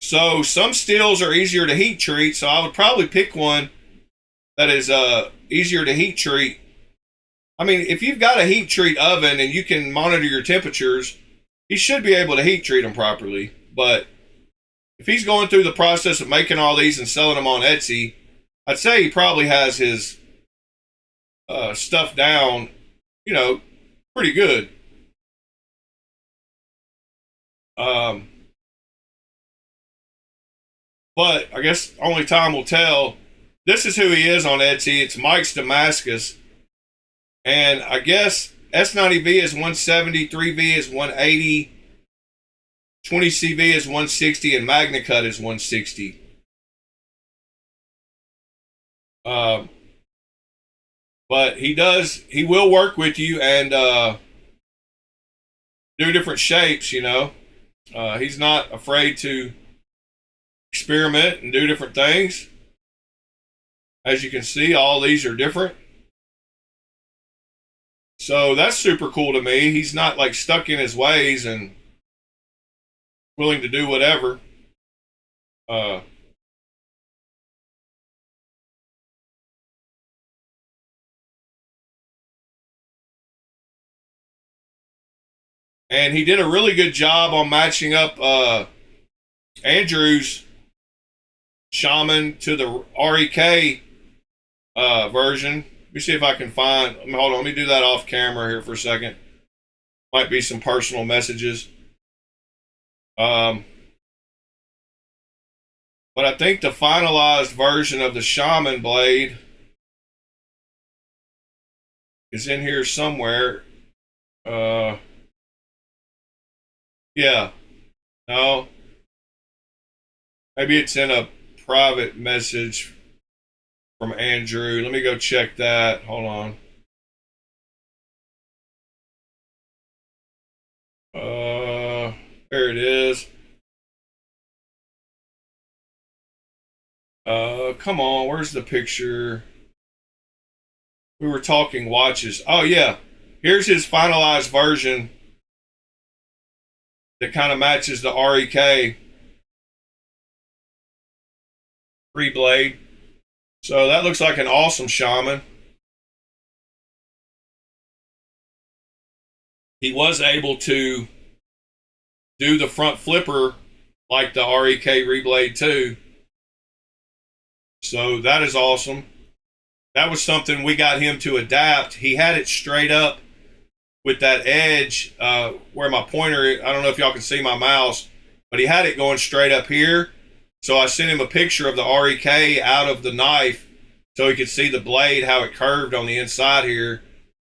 So some steels are easier to heat treat, so I would probably pick one that is easier to heat treat. I mean, if you've got a heat treat oven and you can monitor your temperatures, he should be able to heat treat them properly. But if he's going through the process of making all these and selling them on Etsy, I'd say he probably has his stuff down, you know, pretty good. But I guess only time will tell. This is who he is on Etsy. It's Mike's Damascus. And I guess S90V is 170, 3V is 180, 20CV is 160, and MagnaCut is 160. But he will work with you and do different shapes, you know. He's not afraid to experiment and do different things. As you can see, all these are different. So that's super cool to me. He's not like stuck in his ways and willing to do whatever. And he did a really good job on matching up Andrew's Shaman to the REK version. Let me see if I can find. Hold on, let me do that off camera here for a second. Might be some personal messages. But I think the finalized version of the Shaman blade is in here somewhere. Yeah. No. Maybe it's in a private message from Andrew. Let me go check that. Hold on. There it is. Come on, where's the picture? We were talking watches. Oh yeah, here's his finalized version that kind of matches the REK 3-blade. So that looks like an awesome Shaman. He was able to do the front flipper like the REK Reblade 2. So that is awesome. That was something we got him to adapt. He had it straight up with that edge where my pointer, I don't know if y'all can see my mouse, but he had it going straight up here. So I sent him a picture of the REK out of the knife so he could see the blade, how it curved on the inside here,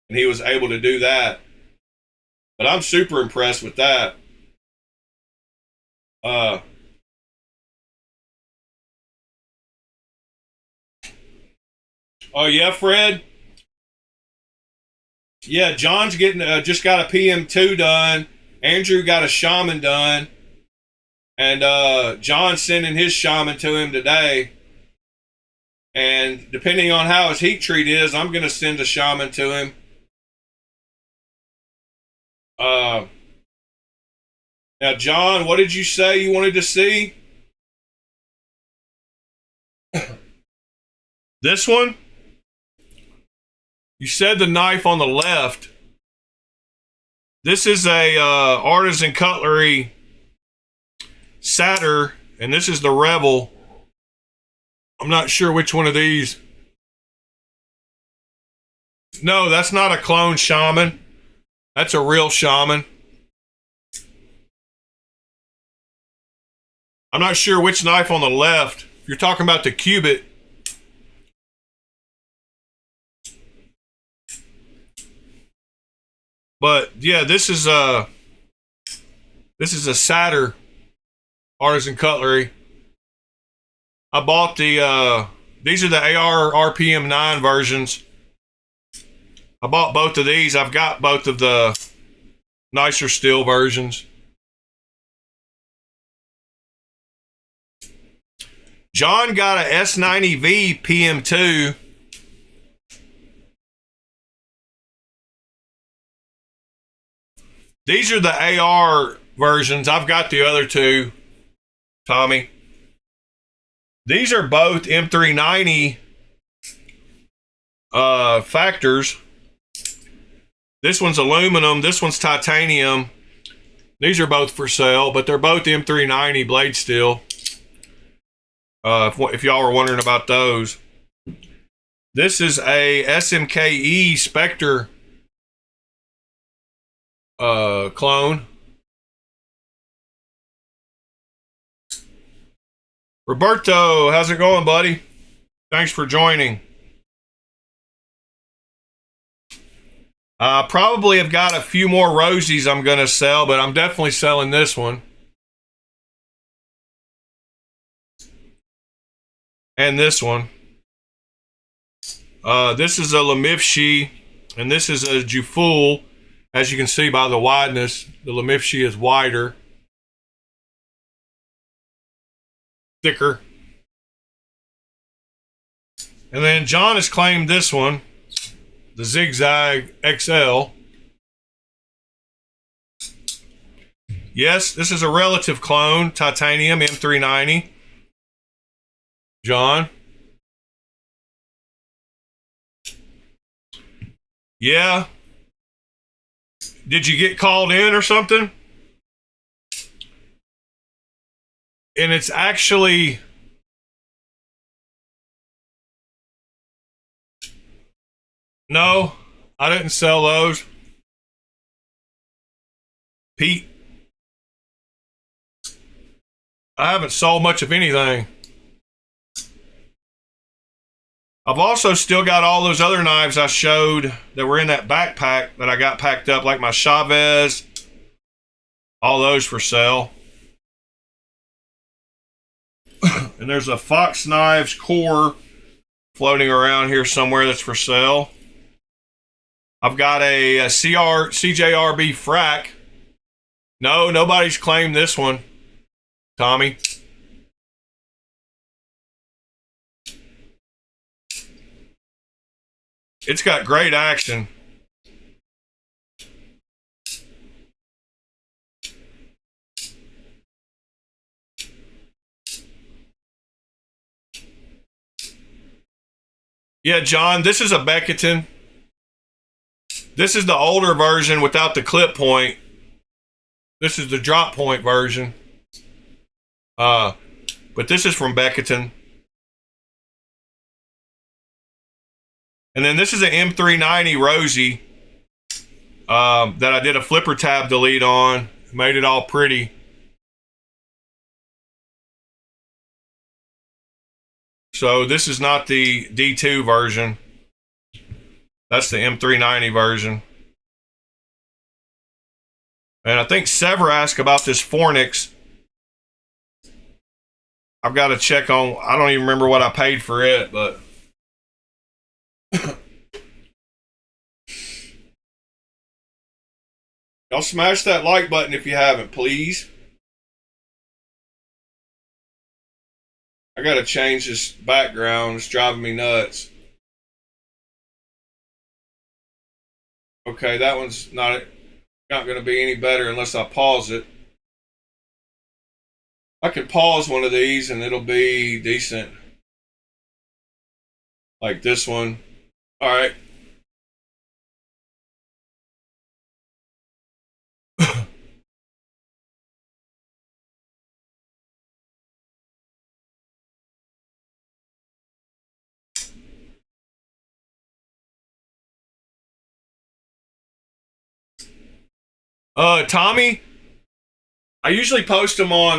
and he was able to do that. But I'm super impressed with that. Oh yeah, Fred? Yeah, John's getting just got a PM2 done. Andrew got a Shaman done. And John's sending his Shaman to him today. And depending on how his heat treat is, I'm going to send a Shaman to him. Now, John, what did you say you wanted to see? This one? You said the knife on the left. This is a artisan cutlery Satyr, and this is the Rebel. I'm not sure which one of these. No, that's not a clone Shaman. That's a real Shaman. I'm not sure which knife on the left. If you're talking about the Cubit. But yeah, this is a Satyr artisan cutlery. I bought the these are the AR RPM 9 versions. I bought both of these. I've got both of the nicer steel versions. John got a S90V PM2. These are the AR versions. I've got the other two, Tommy. These are both M390 factors. This one's aluminum. This one's titanium. These are both for sale, but they're both M390 blade steel. If y'all were wondering about those. This is a SMKE Spectre clone. Roberto, how's it going, buddy? Thanks for joining. Probably have got a few more Rosies I'm going to sell, but I'm definitely selling this one. And this one. This is a Lemifshi, and this is a Juful. As you can see by the wideness, the Lemifshi is wider, thicker. And then John has claimed this one, the Zigzag XL. Yes, this is a relative clone, titanium M390. John. Yeah. Did you get called in or something? And it's actually... No, I didn't sell those. Pete. I haven't sold much of anything. I've also still got all those other knives I showed that were in that backpack that I got packed up, like my Chavez. All those for sale. And there's a Fox Knives core floating around here somewhere that's for sale. I've got a CJRB frac. No, nobody's claimed this one, Tommy. It's got great action. Yeah, John, this is a Beckerton. This is the older version without the clip point. This is the drop point version. But this is from Beckerton. And then this is an M390 Rosie that I did a flipper tab delete on. Made it all pretty. So this is not the D2 version. That's the M390 version. And I think Sever asked about this Fornix. I've got to check on, I don't even remember what I paid for it, but y'all smash that like button if you haven't, please. I gotta change this background. It's driving me nuts. Okay, that one's not gonna be any better unless I pause it. I could pause one of these and it'll be decent. Like this one. All right. Tommy, I usually post them on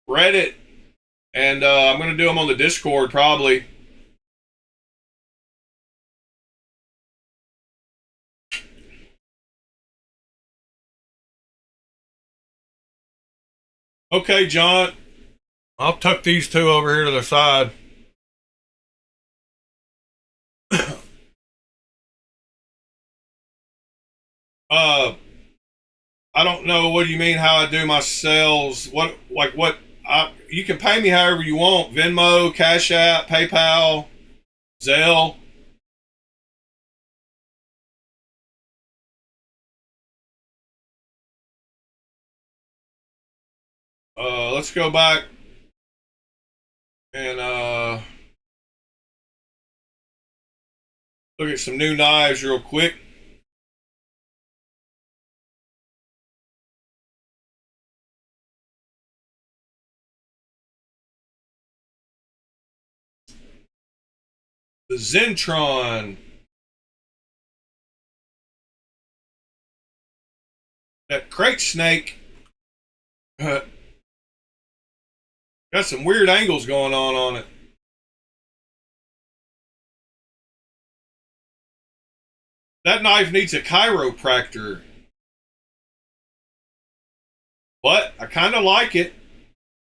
Reddit, and I'm going to do them on the Discord probably. Okay, John, I'll tuck these two over here to the side. I don't know. What do you mean? How I do my sales? What You can pay me however you want. Venmo, Cash App, PayPal, Zelle. Let's go back and look at some new knives real quick. The Zentron. That crate snake got some weird angles going on it. That knife needs a chiropractor. But I kind of like it.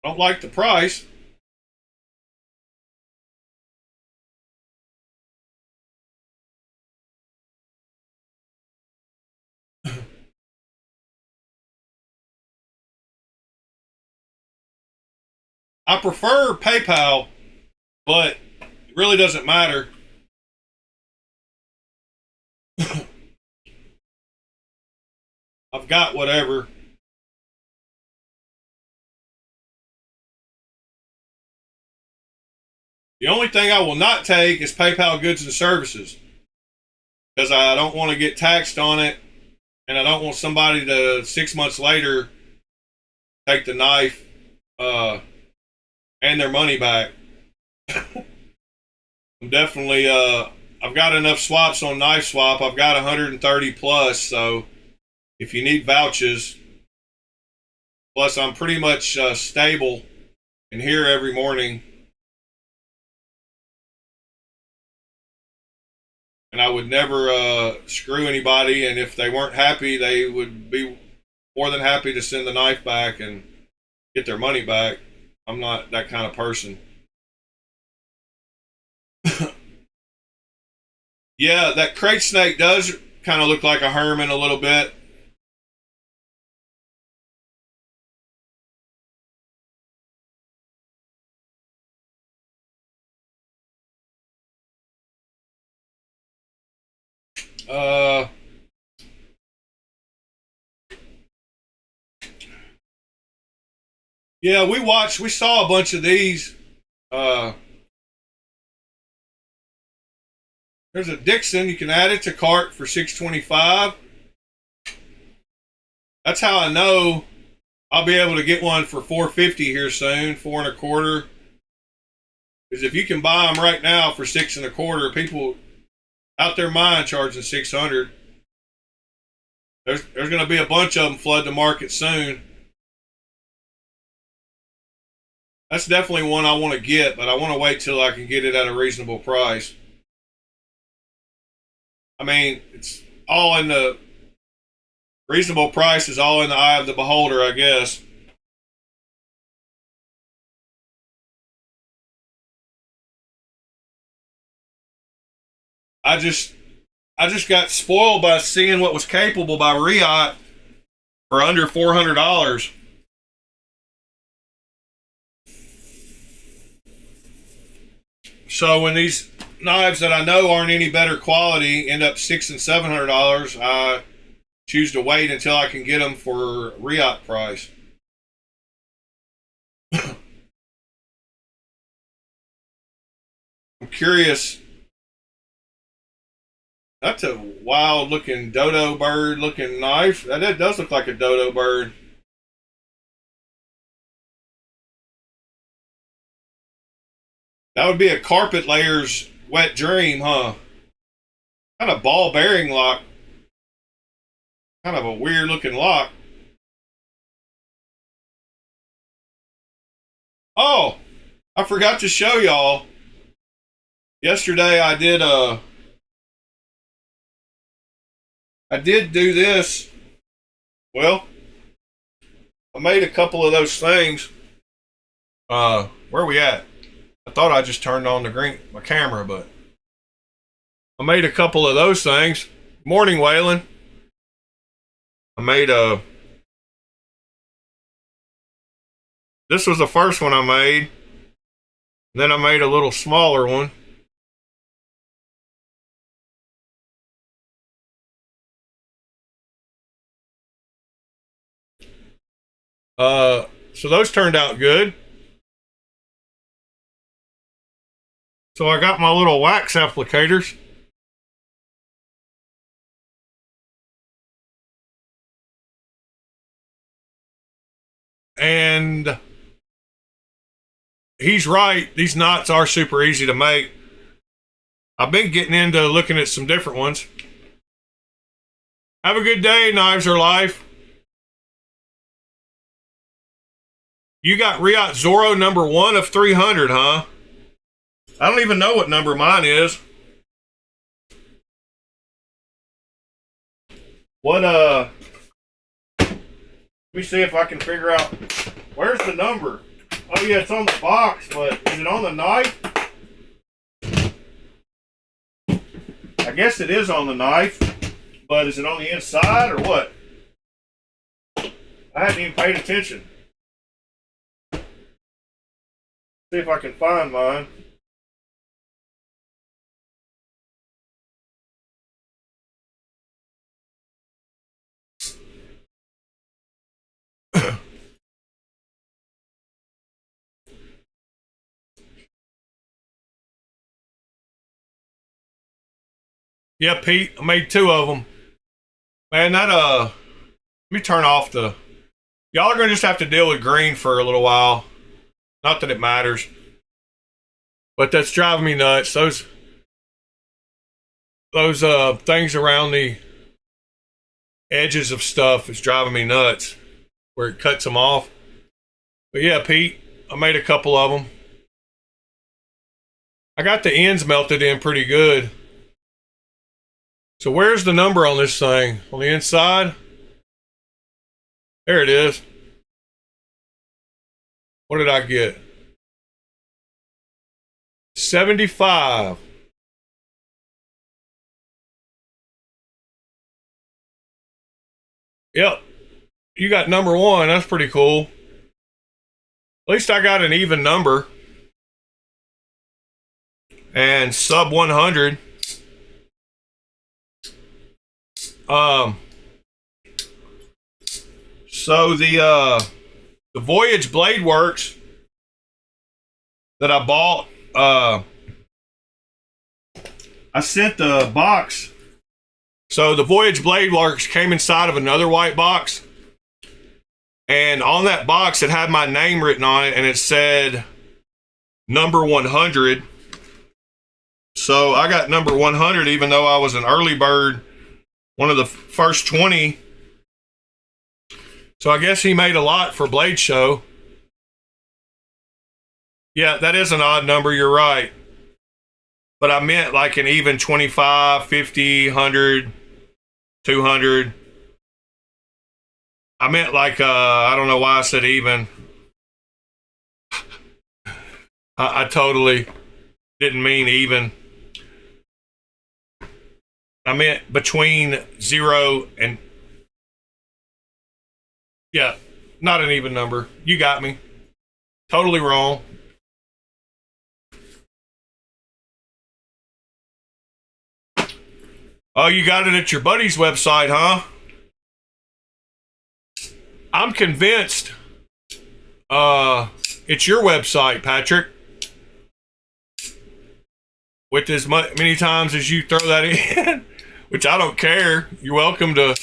I don't like the price. I prefer PayPal, but it really doesn't matter. I've got whatever. The only thing I will not take is PayPal goods and services, because I don't want to get taxed on it, and I don't want somebody to 6 months later take the knife and their money back. I'm definitely I've got enough swaps on Knife Swap. I've got 130 plus, so if you need vouchers, plus I'm pretty much stable and here every morning. And I would never screw anybody, and if they weren't happy, they would be more than happy to send the knife back and get their money back. I'm not that kind of person. Yeah, that crate snake does kind of look like a Herman a little bit. Yeah, we saw a bunch of these. There's a Dixon. You can add it to cart for $625. That's how I know I'll be able to get one for $450 here soon, 4.25. Because if you can buy them right now for $6.25, people out their mind charging $600. There's going to be a bunch of them flood the market soon. That's definitely one I want to get, but I want to wait till I can get it at a reasonable price. I mean, it's all in the reasonable price is all in the eye of the beholder, I guess. I just got spoiled by seeing what was capable by Riot for under $400. So when these knives that I know aren't any better quality end up $600 and $700, I choose to wait until I can get them for Riot price. I'm curious. That's a wild looking dodo bird looking knife. That does look like a dodo bird. That would be a carpet layer's wet dream, huh? Kind of ball bearing lock. Kind of a weird looking lock. Oh, I forgot to show y'all. Yesterday I did do this. Well, I made a couple of those things. Where are we at? I thought I just turned on my camera, but I made a couple of those things. Morning, Waylon. I made This was the first one I made. Then I made a little smaller one. So those turned out good. So I got my little wax applicators. And he's right. These knots are super easy to make. I've been getting into looking at some different ones. Have a good day, Knives Are Life. You got Riot Zorro number 1 of 300, huh? I don't even know what number mine is. What, let me see if I can figure out, where's the number? Oh yeah, it's on the box, but is it on the knife? I guess it is on the knife, but is it on the inside or what? I hadn't even paid attention. See if I can find mine. Yeah, Pete, I made 2 of them. Man, that, let me turn off the, y'all are gonna just have to deal with green for a little while. Not that it matters. But that's driving me nuts. Those things around the edges of stuff is driving me nuts. Where it cuts them off. But yeah, Pete, I made a couple of them. I got the ends melted in pretty good. So where's the number on this thing? On the inside? There it is. What did I get? 75. Yep. You got number 1. That's pretty cool. At least I got an even number. And sub 100. So the Voyage Blade Works that I bought, I sent the box. So the Voyage Blade Works came inside of another white box. And on that box, it had my name written on it, and it said number 100. So I got number 100, even though I was an early bird, one of the first 20. So I guess he made a lot for Blade Show. Yeah, that is an odd number, you're right. But I meant like an even 25, 50, 100, 200. I meant like, I don't know why I said even. I totally didn't mean even. I meant between 0 and... Yeah, not an even number. You got me. Totally wrong. Oh, you got it at your buddy's website, huh? I'm convinced it's your website, Patrick. With as many times as you throw that in, which I don't care. You're welcome to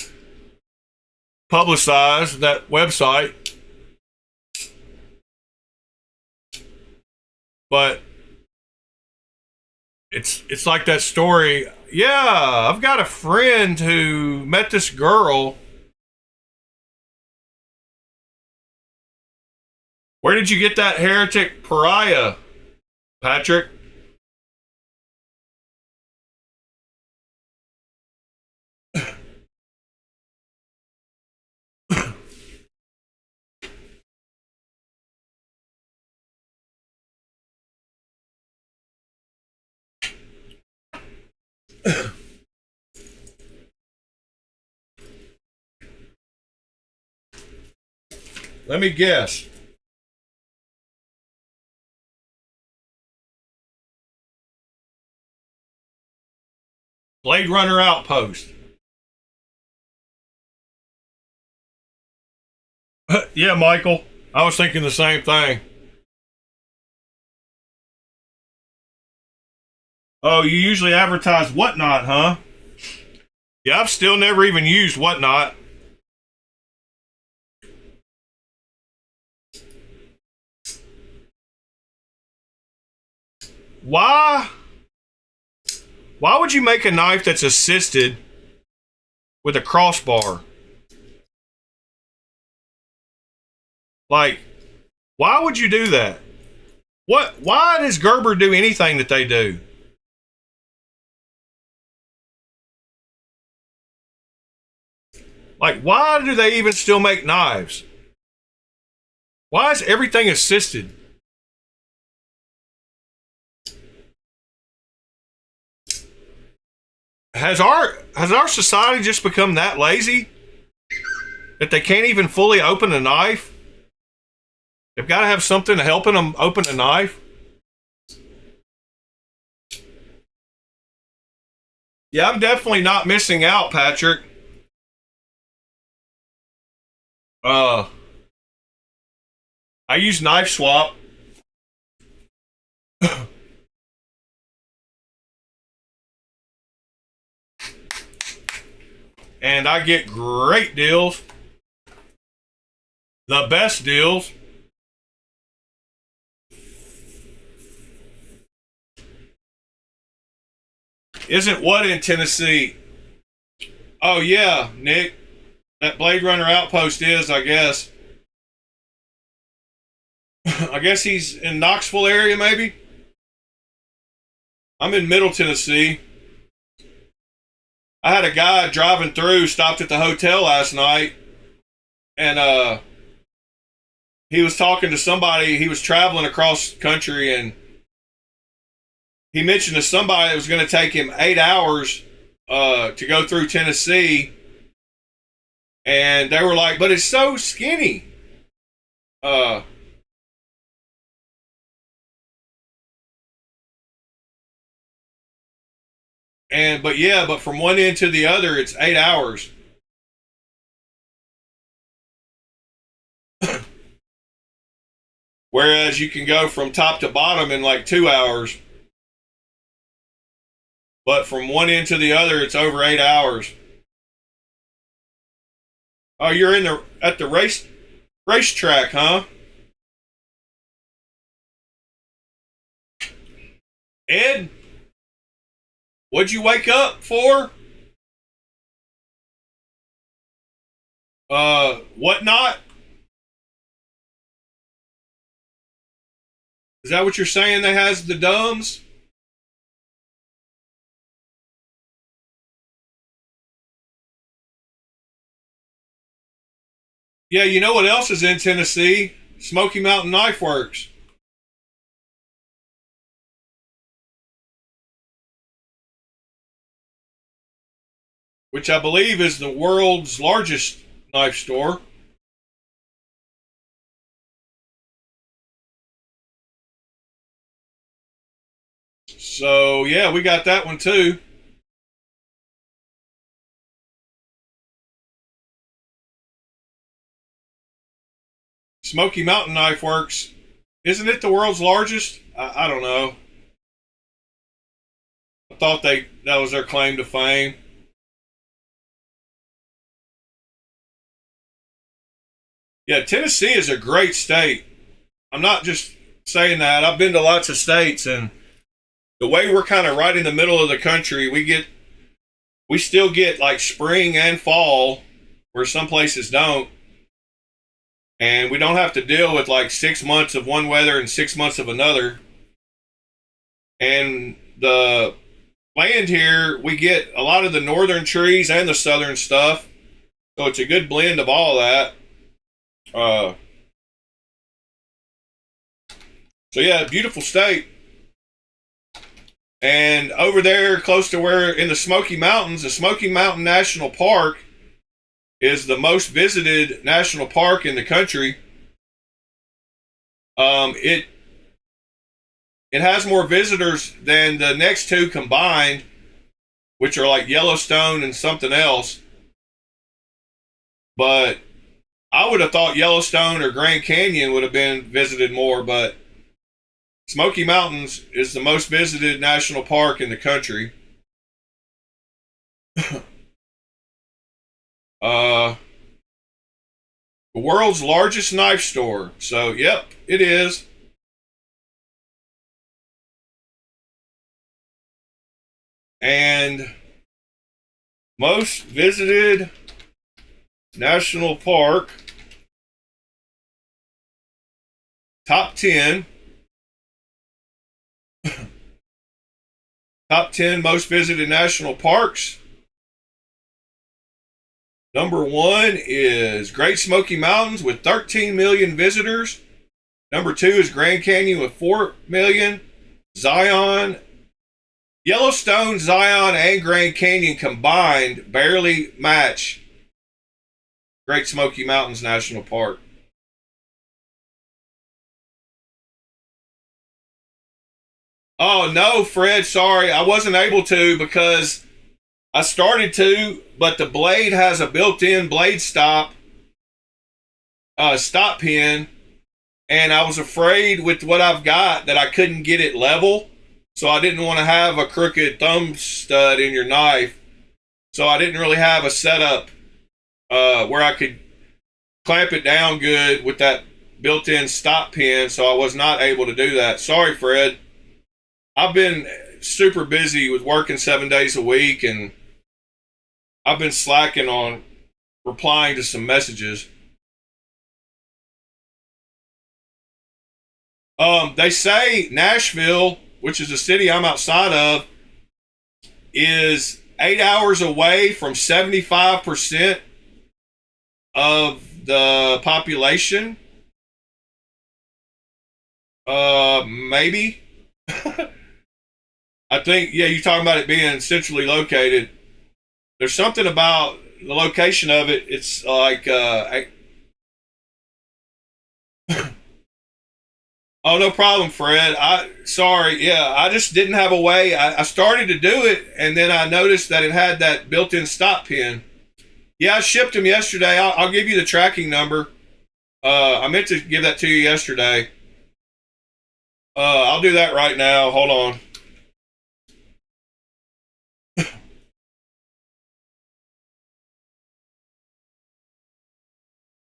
publicize that website. But it's like that story. Yeah, I've got a friend who met this girl. Where did you get that heretic pariah, Patrick? Let me guess. Blade Runner Outpost. Yeah, Michael. I was thinking the same thing. Oh, you usually advertise Whatnot, huh? Yeah, I've still never even used Whatnot. Why? Why would you make a knife that's assisted with a crossbar? Like, why would you do that? Why does Gerber do anything that they do? Like, why do they even still make knives? Why is everything assisted? Has our society just become that lazy that they can't even fully open a knife? They've got to have something helping them open a knife. Yeah, I'm definitely not missing out, Patrick. I use Knife Swap. And I get great deals. The best deals. Isn't what in Tennessee? Oh yeah, Nick. That Blade Runner Outpost is, I guess. I guess he's in Knoxville area, maybe. I'm in Middle Tennessee. I had a guy driving through, stopped at the hotel last night, and he was talking to somebody. He was traveling across country, and he mentioned to somebody it was going to take him 8 hours to go through Tennessee, and they were like, "But it's so skinny." But from one end to the other, it's 8 hours. Whereas you can go from top to bottom in like 2 hours. But from one end to the other, it's over 8 hours. Oh, you're at the racetrack, huh? Ed, what'd you wake up for? Whatnot? Is that what you're saying that has the dumbs? Yeah, you know what else is in Tennessee? Smoky Mountain Knife Works. Which I believe is the world's largest knife store. So, yeah, we got that one too. Smoky Mountain Knife Works. Isn't it the world's largest? I don't know. I thought that was their claim to fame. Yeah, Tennessee is a great state. I'm not just saying that. I've been to lots of states, and the way we're kind of right in the middle of the country, we still get like spring and fall, where some places don't. And we don't have to deal with like 6 months of one weather and 6 months of another. And the land here, we get a lot of the northern trees and the southern stuff. So it's a good blend of all that. So yeah, beautiful state. And over there, close to where in the Smoky Mountains, the Smoky Mountain National Park is the most visited national park in the country. It has more visitors than the next two combined, which are like Yellowstone and something else. But I would have thought Yellowstone or Grand Canyon would have been visited more, but Smoky Mountains is the most visited national park in the country. The world's largest knife store. So, yep, it is. And most visited national park, top 10. Top 10 most visited national parks. Number 1 is Great Smoky Mountains with 13 million visitors. Number 2 is Grand Canyon with 4 million. Zion, Yellowstone, Zion, and Grand Canyon combined barely match Great Smoky Mountains National Park. Oh, no, Fred, sorry. I wasn't able to because I started to, but the blade has a built-in blade stop pin, and I was afraid with what I've got that I couldn't get it level, so I didn't want to have a crooked thumb stud in your knife, so I didn't really have a setup where I could clamp it down good with that built-in stop pin, so I was not able to do that. Sorry, Fred. I've been super busy with working 7 days a week, and I've been slacking on replying to some messages. They say Nashville, which is a city I'm outside of, is 8 hours away from 75% of the population. Maybe. I think, yeah, you're talking about it being centrally located. There's something about the location of it. It's like, oh, no problem, Fred. Sorry. Yeah, I just didn't have a way. I started to do it, and then I noticed that it had that built-in stop pin. Yeah, I shipped them yesterday. I'll give you the tracking number. I meant to give that to you yesterday. I'll do that right now. Hold on.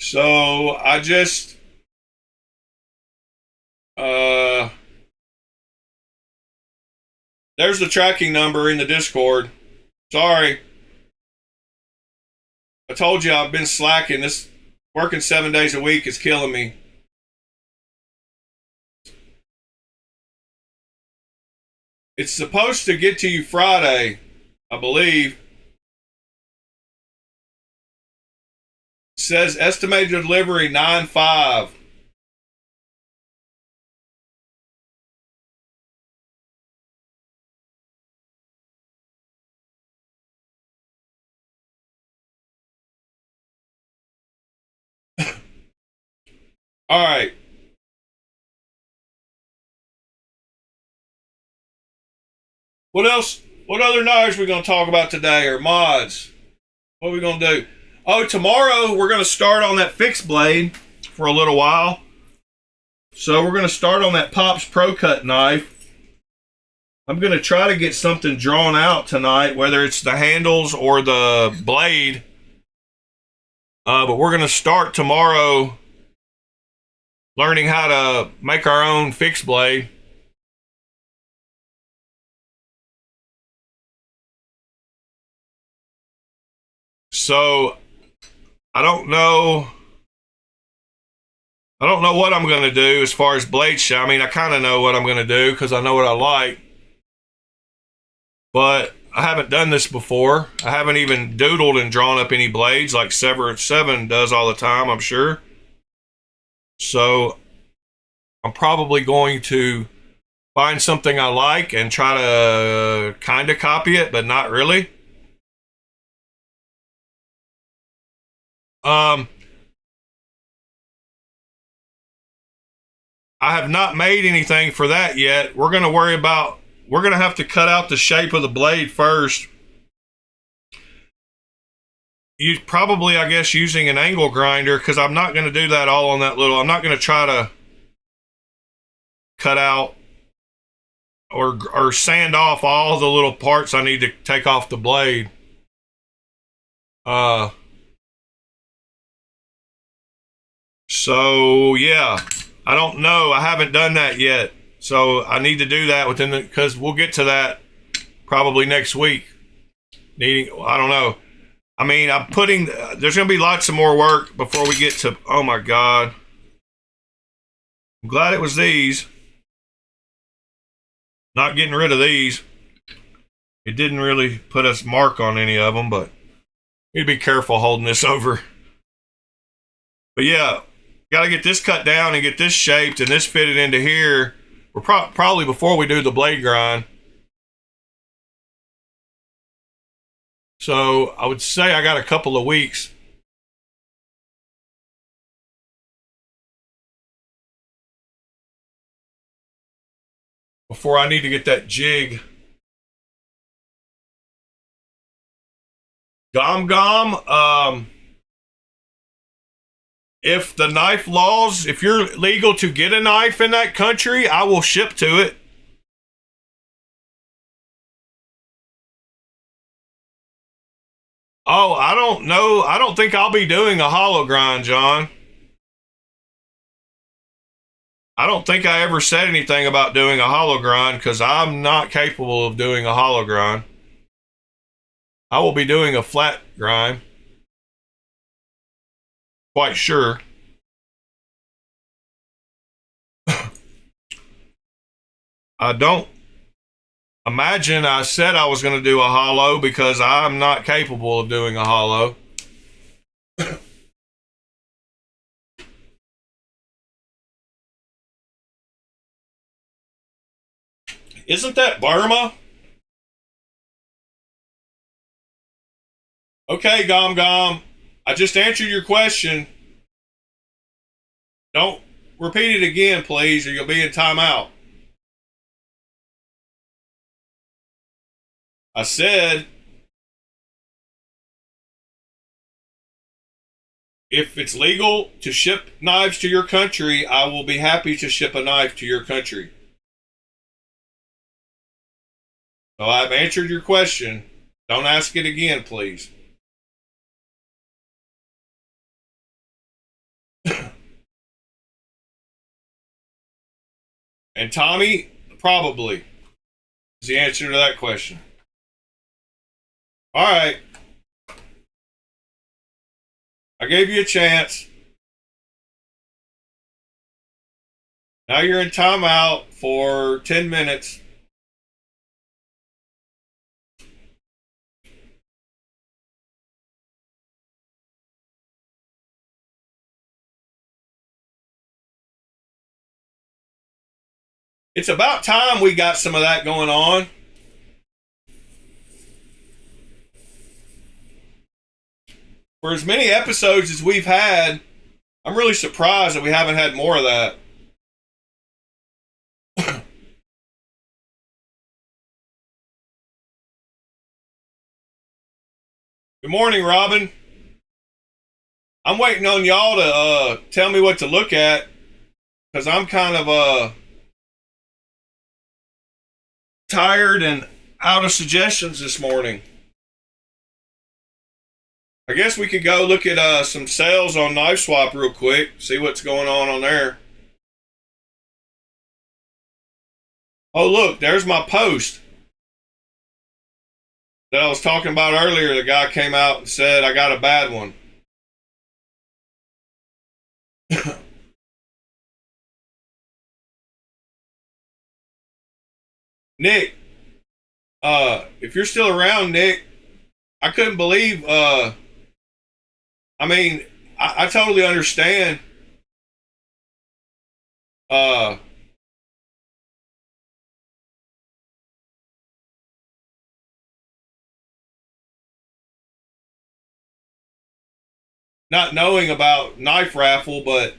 So I just there's the tracking number in the Discord. Sorry. I told you I've been slacking. This working 7 days a week is killing me. It's supposed to get to you Friday, I believe. It says estimated delivery 9/5. All right. What else? What other knives we going to talk about today, or mods? What are we going to do? Oh, tomorrow we're going to start on that fixed blade for a little while. So we're going to start on that Pops Pro Cut knife. I'm going to try to get something drawn out tonight, whether it's the handles or the blade. But we're going to start tomorrow learning how to make our own fixed blade. So I don't know what I'm going to do as far as blade shop. I mean, I kind of know what I'm going to do because I know what I like. But I haven't done this before. I haven't even doodled and drawn up any blades like Seven does all the time, I'm sure. So I'm probably going to find something I like and try to kind of copy it, but not really. I have not made anything for that yet. We're going to have to cut out the shape of the blade first you probably, I guess, using an angle grinder, because I'm not going to do that all on that little. I'm not going to try to cut out or sand off all the little parts I need to take off the blade. So yeah, I don't know. I haven't done that yet. So I need to do that because we'll get to that probably next week. I don't know. I mean, there's going to be lots of more work before we get to, oh my God. I'm glad it was these. Not getting rid of these. It didn't really put a mark on any of them, but need to be careful holding this over. But yeah, got to get this cut down and get this shaped and this fitted into here. We're probably before we do the blade grind. So I would say I got a couple of weeks. Before I need to get that jig. Gom. If the knife laws, if you're legal to get a knife in that country, I will ship to it. Oh, I don't know. I don't think I'll be doing a hollow grind, John. I don't think I ever said anything about doing a hollow grind because I'm not capable of doing a hollow grind. I will be doing a flat grind. Quite sure. I don't imagine I said I was going to do a hollow because I'm not capable of doing a hollow. Isn't that Burma? Okay, Gom. I just answered your question. Don't repeat it again, please, or you'll be in timeout. I said, if it's legal to ship knives to your country, I will be happy to ship a knife to your country. So I've answered your question. Don't ask it again, please. And Tommy, probably, is the answer to that question. All right. I gave you a chance. Now you're in timeout for 10 minutes. It's about time we got some of that going on. For as many episodes as we've had, I'm really surprised that we haven't had more of that. Good morning, Robin. I'm waiting on y'all to tell me what to look at, because I'm kind of tired and out of suggestions this morning. I guess we could go look at some sales on Knife Swap real quick, see what's going on there. Oh, look, there's my post that I was talking about earlier. The guy came out and said, I got a bad one. Nick, if you're still around, Nick, I couldn't believe, I totally understand. Not knowing about knife raffle, but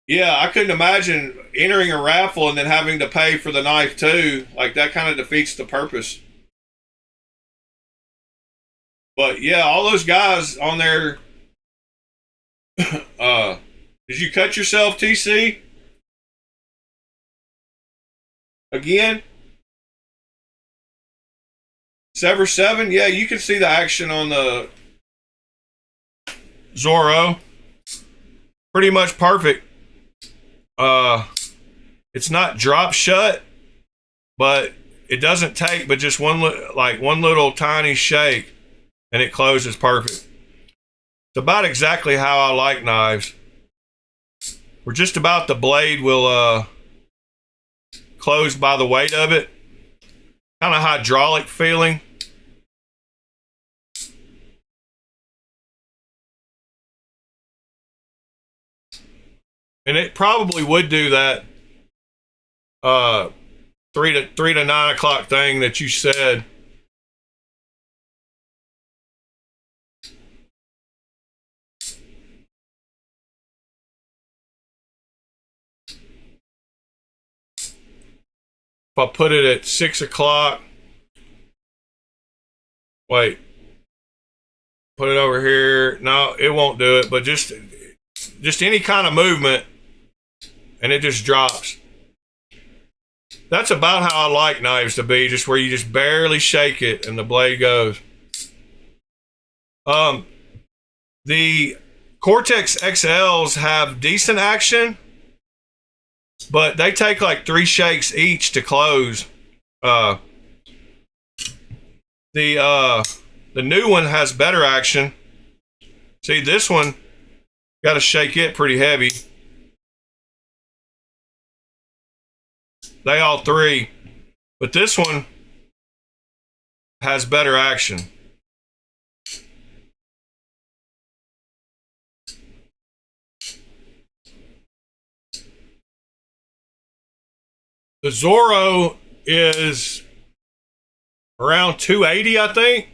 yeah, I couldn't imagine entering a raffle and then having to pay for the knife too. Like, that kind of defeats the purpose. But yeah, all those guys on there. Did you cut yourself, TC? Again? Sever 7? Yeah, you can see the action on the Zorro. Pretty much perfect. It's not drop shut, but it doesn't take but just one little tiny shake, and it closes perfect. It's about exactly how I like knives. We're just about the blade will close by the weight of it. Kind of hydraulic feeling. And it probably would do that 3 to 9 o'clock thing that you said. If I put it at 6 o'clock, wait, put it over here. No, it won't do it, but just any kind of movement, and it just drops. That's about how I like knives to be, just where you just barely shake it and the blade goes. The Cortex XLs have decent action, but they take like 3 shakes each to close. The new one has better action. See, this one got to shake it pretty heavy. They all 3, but this one has better action. The Zorro is around 280, I think.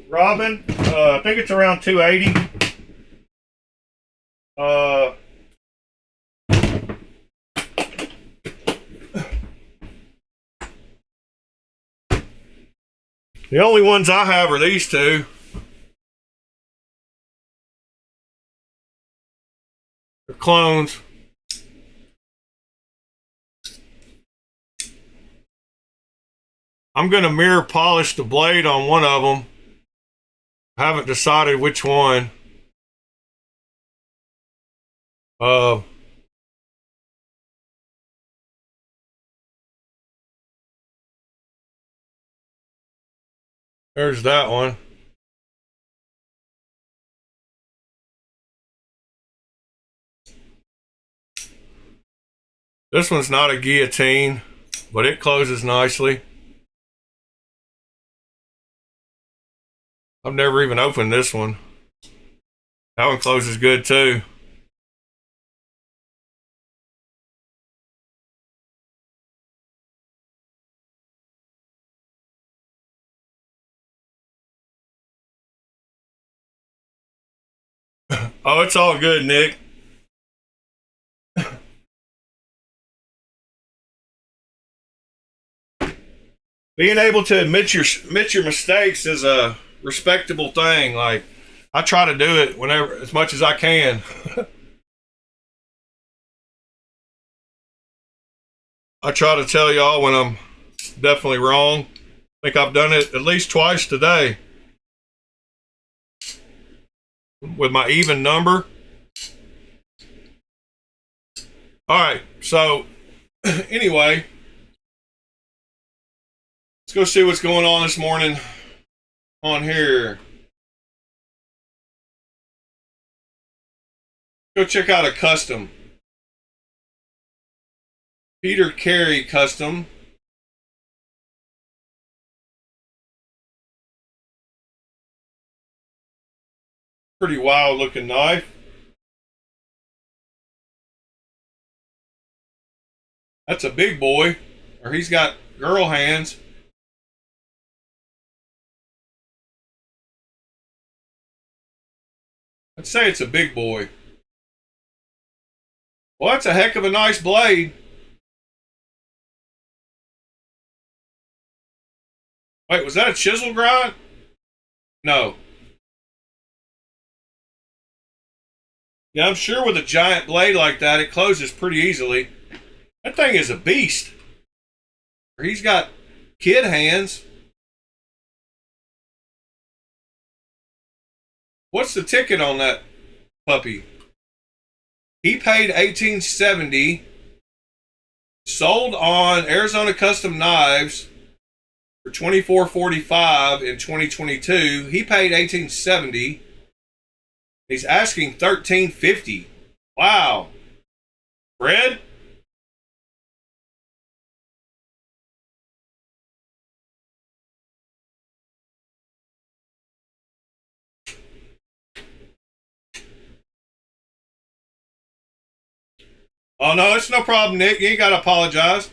Robin, I think it's around 280. The only ones I have are these two. They're clones. I'm going to mirror polish the blade on one of them. I haven't decided which one. There's that one. This one's not a guillotine, but it closes nicely. I've never even opened this one. That one closes good too. Oh, it's all good, Nick. Being able to admit your mistakes is a respectable thing. Like, I try to do it whenever, as much as I can. I try to tell y'all when I'm definitely wrong. I think I've done it at least twice today with my even number. All right, so anyway, let's go see what's going on this morning on here. Go check out a custom. Peter Carey custom. Pretty wild looking knife. That's a big boy, or he's got girl hands. I'd say it's a big boy. Well, that's a heck of a nice blade. Wait, was that a chisel grind? No. Yeah, I'm sure with a giant blade like that, it closes pretty easily. That thing is a beast. He's got kid hands. What's the ticket on that puppy? He paid $18.70. Sold on Arizona Custom Knives for $24.45 in 2022. He paid $18.70. He's asking $13.50. Wow. Fred? Oh, no, it's no problem, Nick. You ain't got to apologize.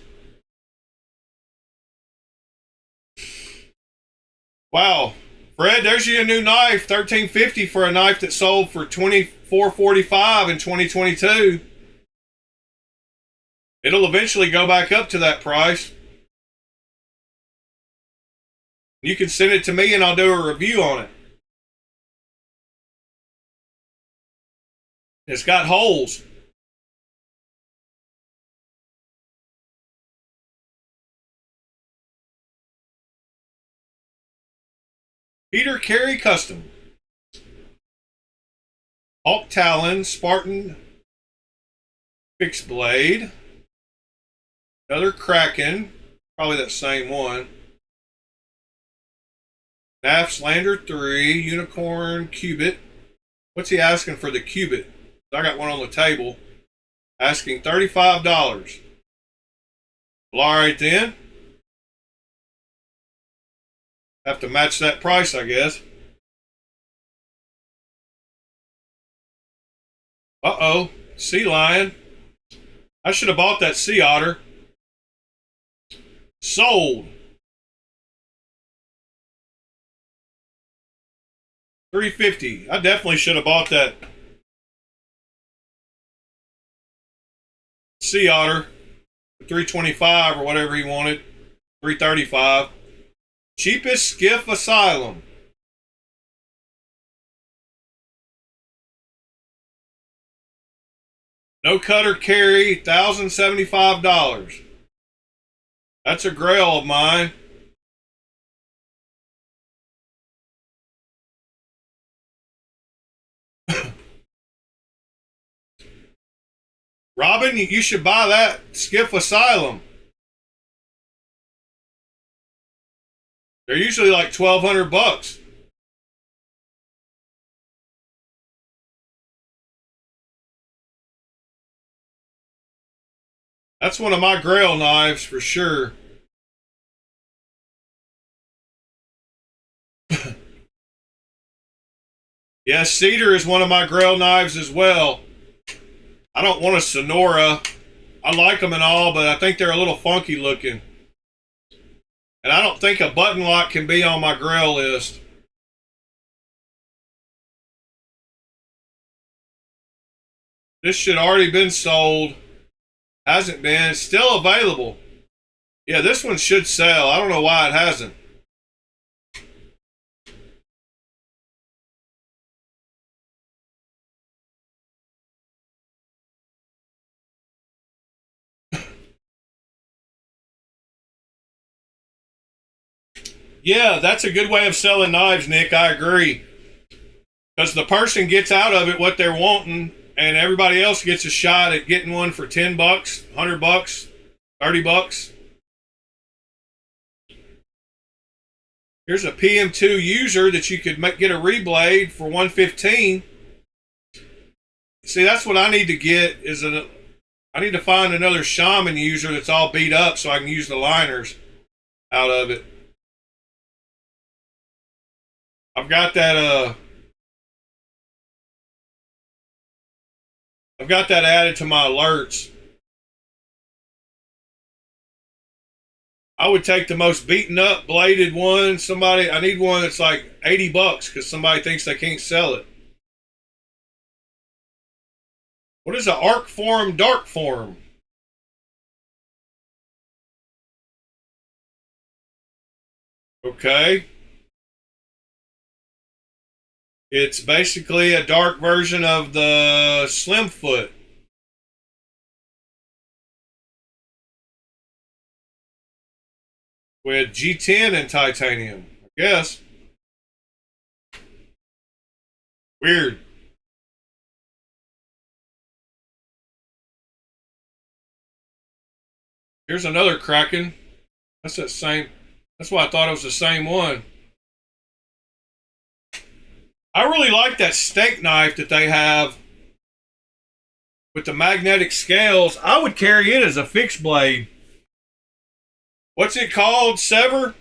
Wow. Fred, there's your new knife. $13.50 for a knife that sold for $24.45 in 2022. It'll eventually go back up to that price. You can send it to me and I'll do a review on it. It's got holes. Peter Carey Custom. Hawk Talon, Spartan fixed blade. Another Kraken, probably that same one. NAF Slander 3, Unicorn, Cubit. What's he asking for the Cubit? I got one on the table. Asking $35. Well, all right then. Have to match that price, I guess. Uh-oh. Sea lion. I should have bought that sea otter. Sold. $350. I definitely should have bought that sea otter for $325 or whatever he wanted. $335. Cheapest skiff asylum. No cutter carry, $1,075. That's a grail of mine. Robin, you should buy that skiff asylum. They're usually like $1,200. That's one of my grail knives for sure. Yes, cedar is one of my grail knives as well. I don't want a Sonora. I like them and all, but I think they're a little funky looking. And I don't think a button lock can be on my grail list. This should already been sold. Hasn't been. It's still available. Yeah, this one should sell. I don't know why it hasn't. Yeah, that's a good way of selling knives, Nick. I agree. Because the person gets out of it what they're wanting, and everybody else gets a shot at getting one for $10, $100, $30. Here's a PM2 user that you could get a reblade for $115. See, that's what I need to get I need to find another shaman user that's all beat up so I can use the liners out of it. I've got that added to my alerts. I would take the most beaten up bladed one. I need one that's like $80 because somebody thinks they can't sell it. What is an arc form, dark form? Okay. It's basically a dark version of the Slimfoot. With G10 and titanium, I guess. Weird. Here's another Kraken. That's that same. That's why I thought it was the same one. I really like that steak knife that they have with the magnetic scales. I would carry it as a fixed blade. What's it called? Sever?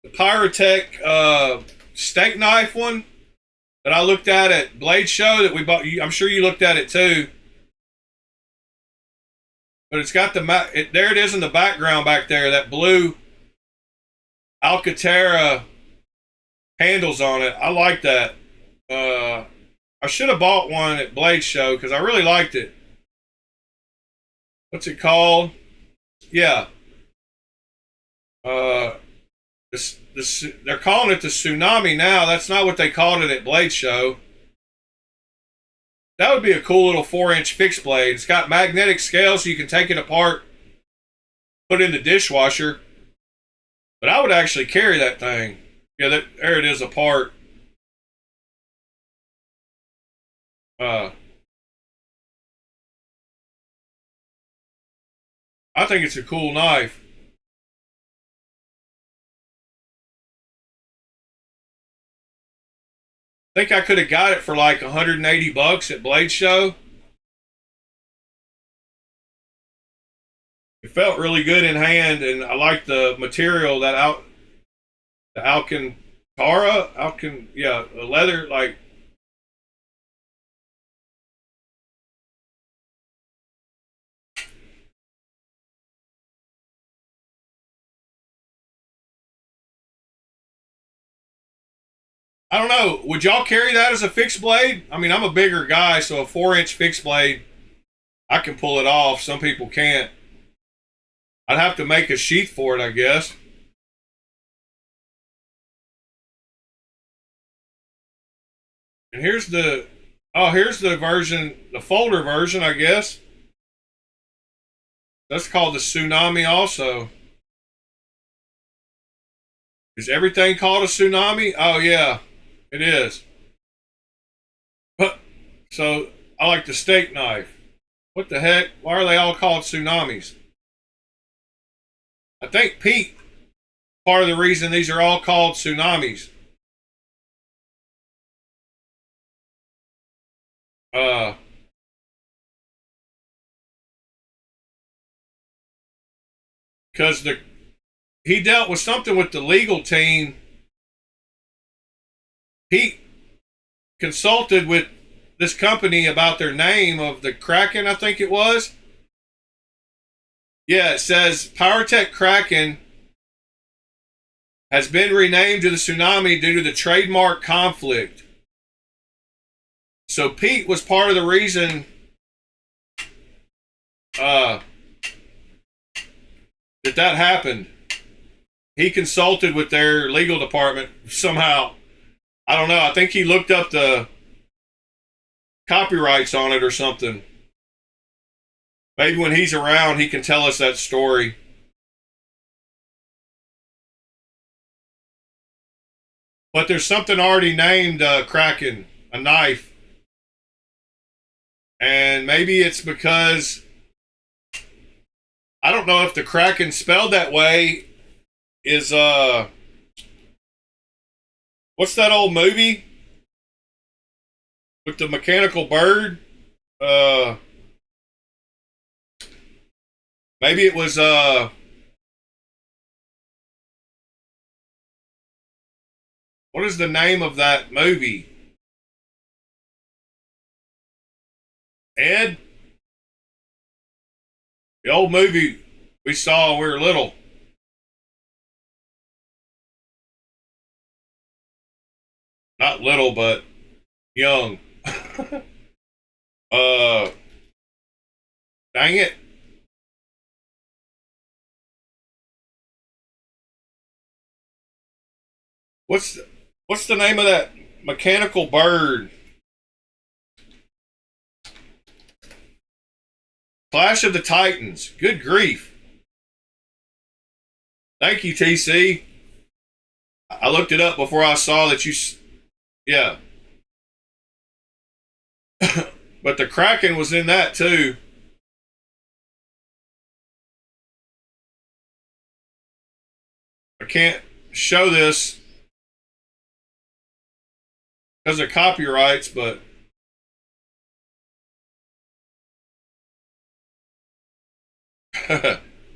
The Pyrotech steak knife one that I looked at Blade Show that we bought. I'm sure you looked at it too. But it's got there it is in the background back there, that blue Alcantara handles on it. I like that. I should have bought one at Blade Show because I really liked it. What's it called? Yeah. They're calling it the Tsunami now. That's not what they called it at Blade Show. That would be a cool little 4-inch fixed blade. It's got magnetic scales so you can take it apart, put it in the dishwasher. But I would actually carry that thing. Yeah, there it is apart. I think it's a cool knife. I think I could have got it for like $180 at Blade Show. It felt really good in hand, and I like the material the Alcantara, the leather, like. I don't know. Would y'all carry that as a fixed blade? I mean, I'm a bigger guy, so a 4-inch fixed blade, I can pull it off. Some people can't. I'd have to make a sheath for it, I guess. And here's the version, the folder version, I guess. That's called the Tsunami also. Is everything called a Tsunami? Oh, yeah. It is. So, I like the steak knife. What the heck? Why are they all called Tsunamis? I think Pete, part of the reason these are all called Tsunamis. Because he dealt with something with the legal team. He consulted with this company about their name of the Kraken, I think it was. Yeah, it says Pyrotech Kraken has been renamed to the Tsunami due to the trademark conflict. So Pete was part of the reason that happened. He consulted with their legal department somehow. I don't know. I think he looked up the copyrights on it or something. Maybe when he's around, he can tell us that story. But there's something already named Kraken, a knife. And maybe it's because I don't know if the Kraken spelled that way is what's that old movie with the mechanical bird? Maybe it was what is the name of that movie? Ed? The old movie we saw when we were little. Not little, but young. Dang it. What's the name of that mechanical bird? Clash of the Titans. Good grief. Thank you, TC. I looked it up before I saw that you... Yeah. But the Kraken was in that too. I can't show this because of copyrights, but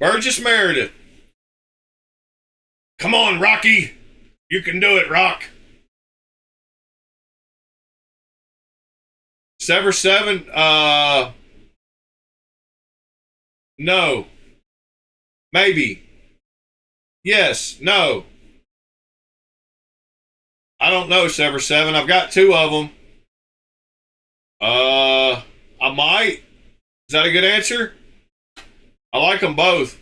Burgess Meredith. Come on, Rocky. You can do it, Rock. Sever 7, no. Maybe. Yes, no. I don't know, Sever 7. I've got 2 of them. I might. Is that a good answer? I like them both.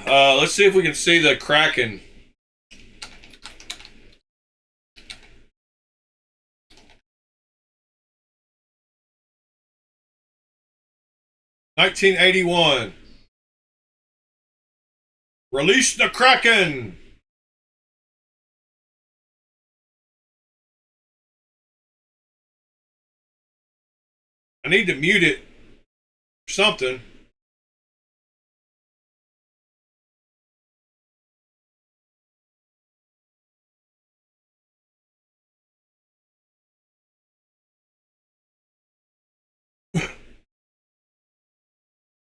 Let's see if we can see the Kraken. $1981. Release the Kraken. I need to mute it or something.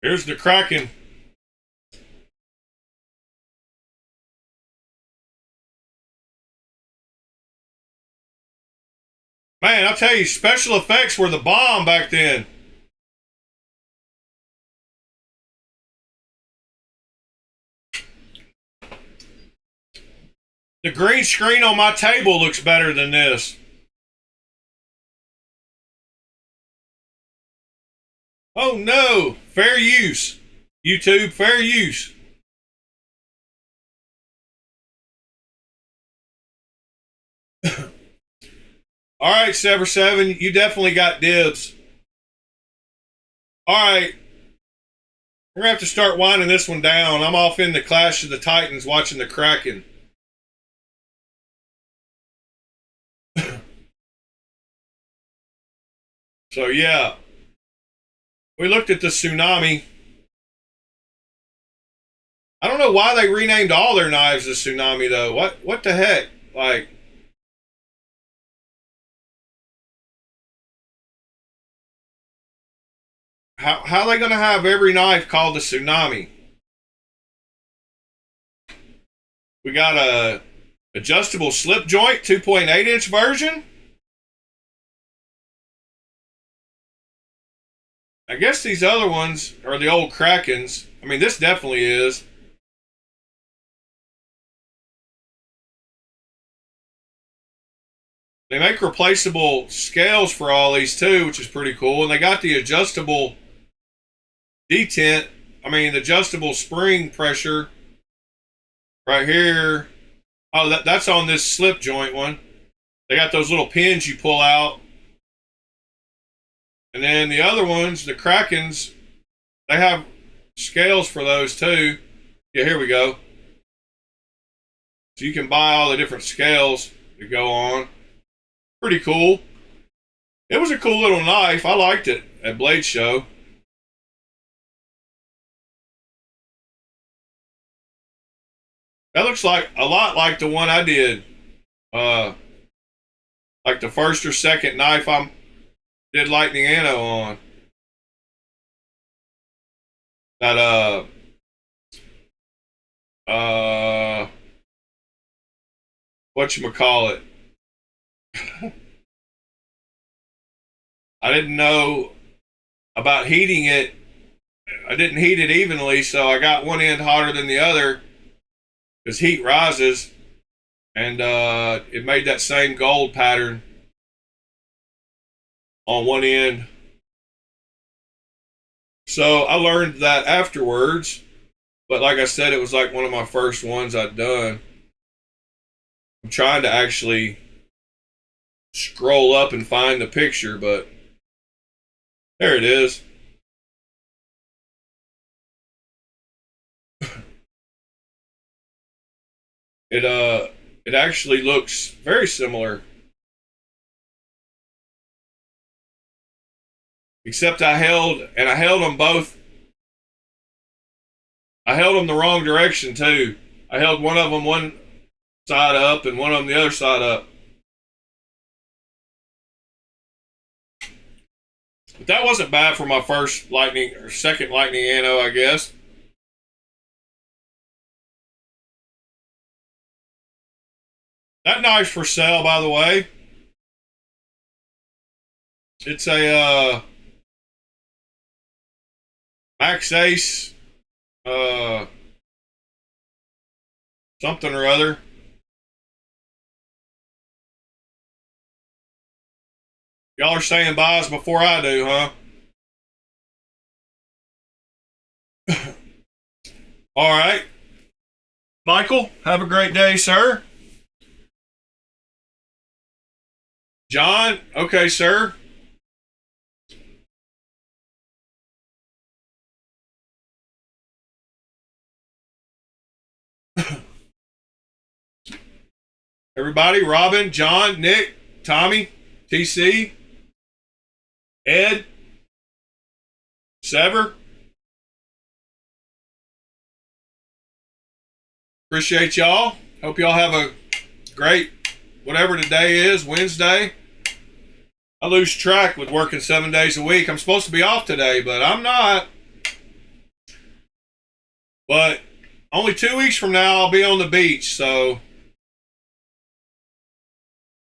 Here's the Kraken. Man, I'll tell you, special effects were the bomb back then. The green screen on my table looks better than this. Oh no, fair use. YouTube, fair use. All right, Sever 7, you definitely got dibs. All right. We're going to have to start winding this one down. I'm off in the Clash of the Titans watching the Kraken. So, yeah. We looked at the Tsunami. I don't know why they renamed all their knives the Tsunami, though. What the heck? Like... How are they going to have every knife called the Tsunami? We got a adjustable slip joint 2.8 inch version. I guess these other ones are the old Krakens. I mean, this definitely is. They make replaceable scales for all these too, which is pretty cool. And they got the adjustable detent, adjustable spring pressure right here. Oh, that's on this slip joint one. They got those little pins you pull out. And then the other ones, the Krakens, they have scales for those too. Yeah, here we go. So you can buy all the different scales to go on. Pretty cool. It was a cool little knife. I liked it at Blade Show. That looks like a lot like the one I did. Like the first or second knife I did Lightning Anno on. That whatchamacallit. I didn't know about heating it. I didn't heat it evenly, so I got one end hotter than the other because heat rises, and it made that same gold pattern on one end. So I learned that afterwards, but like I said, it was like one of my first ones I'd done. I'm trying to actually scroll up and find the picture, but there it is. It actually looks very similar. Except I held them both. I held them the wrong direction too. I held one of them one side up and one of them the other side up. But that wasn't bad for my first lightning or second lightning anno, I guess. That knife's for sale, by the way. It's a Max Ace something or other. Y'all are saying buys before I do, huh? All right. Michael, have a great day, sir. John, okay, sir. Everybody, Robin, John, Nick, Tommy, TC, Ed, Sever. Appreciate y'all. Hope y'all have a great, whatever today is, Wednesday. I lose track with working 7 days a week. I'm supposed to be off today, but I'm not. But only 2 weeks from now, I'll be on the beach, so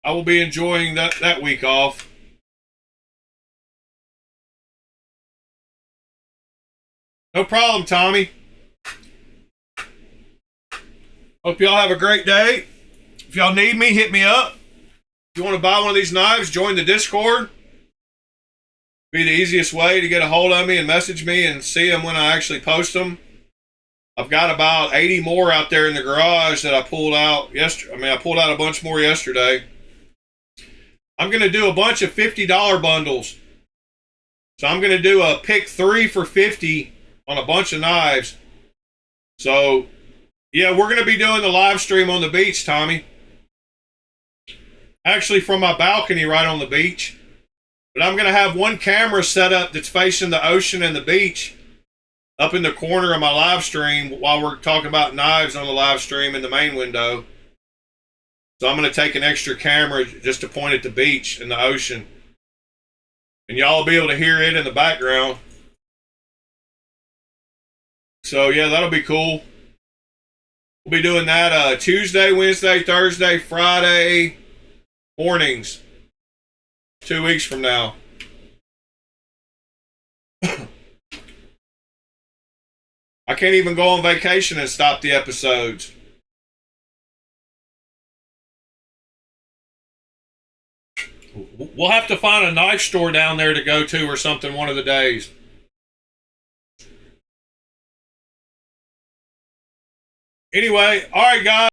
I will be enjoying that week off. No problem, Tommy. Hope y'all have a great day. If y'all need me, hit me up. If you want to buy one of these knives, join the Discord. Be the easiest way to get a hold of me and message me and see them when I actually post them. I've got about 80 more out there in the garage that I pulled out yesterday. I pulled out a bunch more yesterday. I'm going to do a bunch of $50 bundles. So I'm going to do a pick 3 for $50 on a bunch of knives. So, yeah, we're going to be doing the live stream on the beach, Tommy. Actually, from my balcony right on the beach. But I'm going to have one camera set up that's facing the ocean and the beach up in the corner of my live stream while we're talking about knives on the live stream in the main window. So I'm going to take an extra camera just to point at the beach and the ocean. And y'all will be able to hear it in the background. So, yeah, that'll be cool. We'll be doing that Tuesday, Wednesday, Thursday, Friday mornings. 2 weeks from now. I can't even go on vacation and stop the episodes. We'll have to find a knife store down there to go to or something one of the days. Anyway, all right, guys.